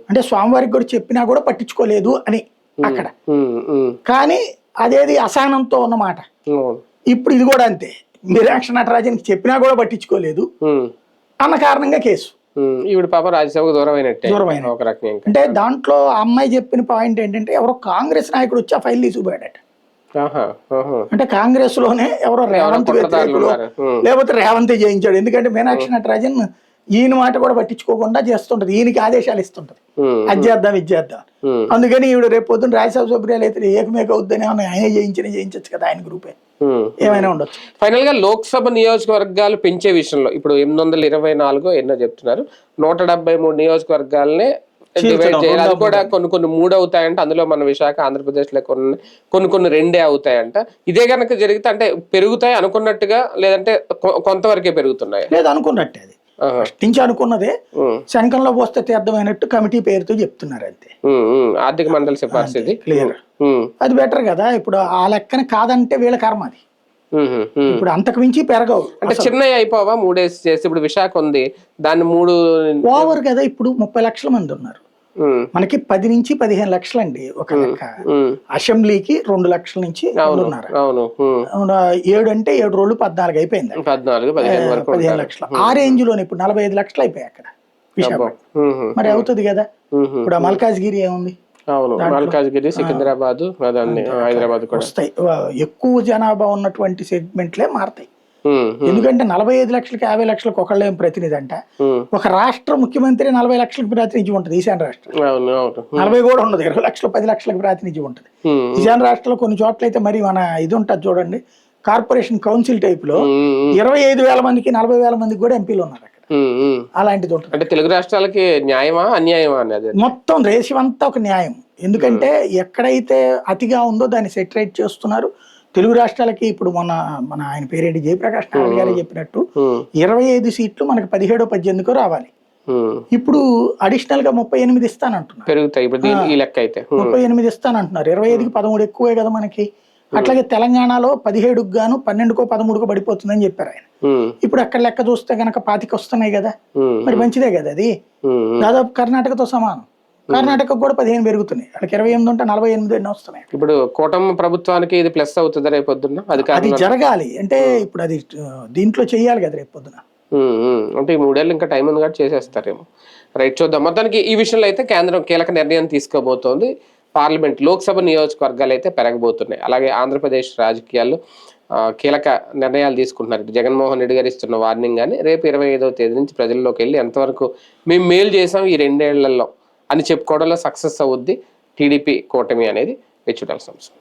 అంటే స్వామివారికి కూడా చెప్పినా కూడా పట్టించుకోలేదు అని అక్కడ. కానీ అదేది అసహనంతో ఉన్నమాట. ఇప్పుడు ఇది కూడా అంతే, మీనాక్షి నటరాజన్కి చెప్పినా కూడా పట్టించుకోలేదు అన్న కారణంగా కేసు. ఈవిడ పాప రాజ్యసభకు దూరమైనట్టే. అంటే దాంట్లో ఆ అమ్మాయి చెప్పిన పాయింట్ ఏంటంటే, ఎవరో కాంగ్రెస్ నాయకుడు వచ్చి ఆ ఫైల్ తీసుకుపోయాడట. అంటే కాంగ్రెస్ లోనే ఎవరో రేవంత్ వ్యతిరేకులు, లేకపోతే రేవంత్ చేయించాడు. ఎందుకంటే మీనాక్షి నటరాజన్ ఈయన మాట కూడా పట్టించుకోకుండా చేస్తుంటది, ఈయనకి ఆదేశాలు ఇస్తుంటది, అది చేద్దాం ఇది చేద్దాం. అందుకని ఈవిడ రేపు పొద్దున్న రాజ్యసభ సభ్యులు అయితే ఏకమేక అవుద్దని ఆయన చేయించచ్చు కదా, ఆయన గ్రూపే ఏమైనా ఉండొచ్చు. ఫైనల్ గా లోక్సభ నియోజకవర్గాలు పెంచే విషయంలో ఇప్పుడు 824 ఎన్నో చెప్తున్నారు, 173 నియోజకవర్గాలనే డివైడ్ చేయాలి. అది కూడా కొన్ని 3 అవుతాయంట, అందులో మన విశాఖ ఆంధ్రప్రదేశ్ లో కొన్ని 2 అవుతాయంట. ఇదే కనుక జరిగితే అంటే పెరుగుతాయి అనుకున్నట్టుగా, లేదంటే కొంతవరకే పెరుగుతున్నాయి? లేదు, అనుకున్నట్టే, అది నుంచి అనుకున్నదే శంఖంలో పోస్తే తీర్థమైనట్టు కమిటీ పేరుతో చెప్తున్నారు అంతే. ఆర్థిక మండలి సిఫార్సు ఇది క్లియర్, అది బెటర్ కదా. ఇప్పుడు ఆ లెక్కన కాదంటే వీళ్ళ కర్మ అది. ఇప్పుడు అంతకు మించి పెరగవు, అంటే చిన్నవి అయిపోవా 3 చేసి. ఇప్పుడు విశాఖ ఉంది, దాన్ని 3 ఓవర్ కదా. ఇప్పుడు 30 లక్షల మంది ఉన్నారు, మనకి 10 నుంచి 15 లక్షలు అండి ఒక లెక్క. అసెంబ్లీకి 2 లక్షల నుంచి 7 అంటే 7 రోజులు 14 అయిపోయింది, 15 లక్షలు. ఆ రేంజ్ లోనే ఇప్పుడు 45 లక్షలు అయిపోయాయి అక్కడ విశాఖపట్నం. మరి అవుతుంది కదా. ఇప్పుడు మల్కాజ్గిరి ఏముంది, మల్కాజ్గిరి, సికింద్రాబాద్, హైదరాబాద్ వస్తాయి. ఎక్కువ జనాభా ఉన్నటువంటి సెగ్మెంట్లే మారతాయి. ఎందుకంటే 45 లక్షలకి 50 లక్షలకు ఒకళ్ళు ఏం ప్రతినిధి అంట. ఒక రాష్ట్ర ముఖ్యమంత్రి 40 లక్షలకు ప్రాతినిధ్యం ఉంటుంది, ఈశాన్య రాష్ట్రం 40 కూడా ఉండదు, 20 లక్షలు 10 లక్షలకు ప్రాతినిధ్యం ఉంటుంది. ఈశాన్య రాష్ట్రంలో కొన్ని చోట్ల అయితే మరి మన ఇది ఉంటుంది చూడండి, కార్పొరేషన్ కౌన్సిల్ టైప్ లో 25,000 మందికి 40,000 మందికి కూడా ఎంపీలు ఉన్నారు అక్కడ. అలాంటిది ఉంటుంది. అంటే తెలుగు రాష్ట్రాలకి న్యాయమా అన్యాయమా అనేది మొత్తం రేషం అంతా ఒక న్యాయం. ఎందుకంటే ఎక్కడైతే అతిగా ఉందో దాన్ని సెటరేట్ చేస్తున్నారు. తెలుగు రాష్ట్రాలకి ఇప్పుడు మన ఆయన పేరేంటి, జయప్రకాష్ నారాయణ గారే చెప్పినట్టు 25 సీట్లు మనకి 17-18 రావాలి. ఇప్పుడు అడిషనల్ గా 38 ఇస్తానంటున్నారు, పెరుగుతాయి. ఇప్పుడు ఈ లెక్క అయితే 38 ఇస్తానంటున్నారు. 25కి 13 ఎక్కువే కదా మనకి. అట్లాగే తెలంగాణలో 17కు గాను 12కో 13కో పడిపోతుందని చెప్పారు ఆయన. ఇప్పుడు అక్కడ లెక్క చూస్తే గనక 25 వస్తున్నాయి కదా, మరి మంచిదే కదా. అది దాదాపు కర్ణాటకతో సమానం. కర్ణాటక కూడా 15 పెరుగుతున్నాయి, అక్కడికి 28 ఉంటే 48 వస్తున్నాయి. ఇప్పుడు కూటమి ప్రభుత్వానికి ఇది ప్లస్ అవుతుంది రేపు పొద్దున్న, అది జరగాలి అంటే ఇప్పుడు అది దీంట్లో చెయ్యాలి కదా రేపు పొద్దున. అంటే ఈ 3 ఏళ్ళు ఇంకా టైం ఉంది కాబట్టి చేసేస్తారేమో. రైట్, చూద్దాం. మొత్తానికి ఈ విషయంలో అయితే కేంద్రం కీలక నిర్ణయం తీసుకోబోతోంది. పార్లమెంట్ లోక్సభ నియోజకవర్గాలు అయితే పెరగబోతున్నాయి. అలాగే ఆంధ్రప్రదేశ్ రాజకీయాల్లో కీలక నిర్ణయాలు తీసుకుంటున్నారు. జగన్మోహన్ రెడ్డి గారు ఇస్తున్న వార్నింగ్ కానీ రేపు 25వ తేదీ నుంచి ప్రజల్లోకి వెళ్ళి ఎంతవరకు మేము మేలు చేసాం ఈ 2 ఏళ్లలో అని చెప్పుకోవడంలో సక్సెస్ అవుద్ది టీడీపీ కూటమి అనేది చూడాల్సిన అంశం.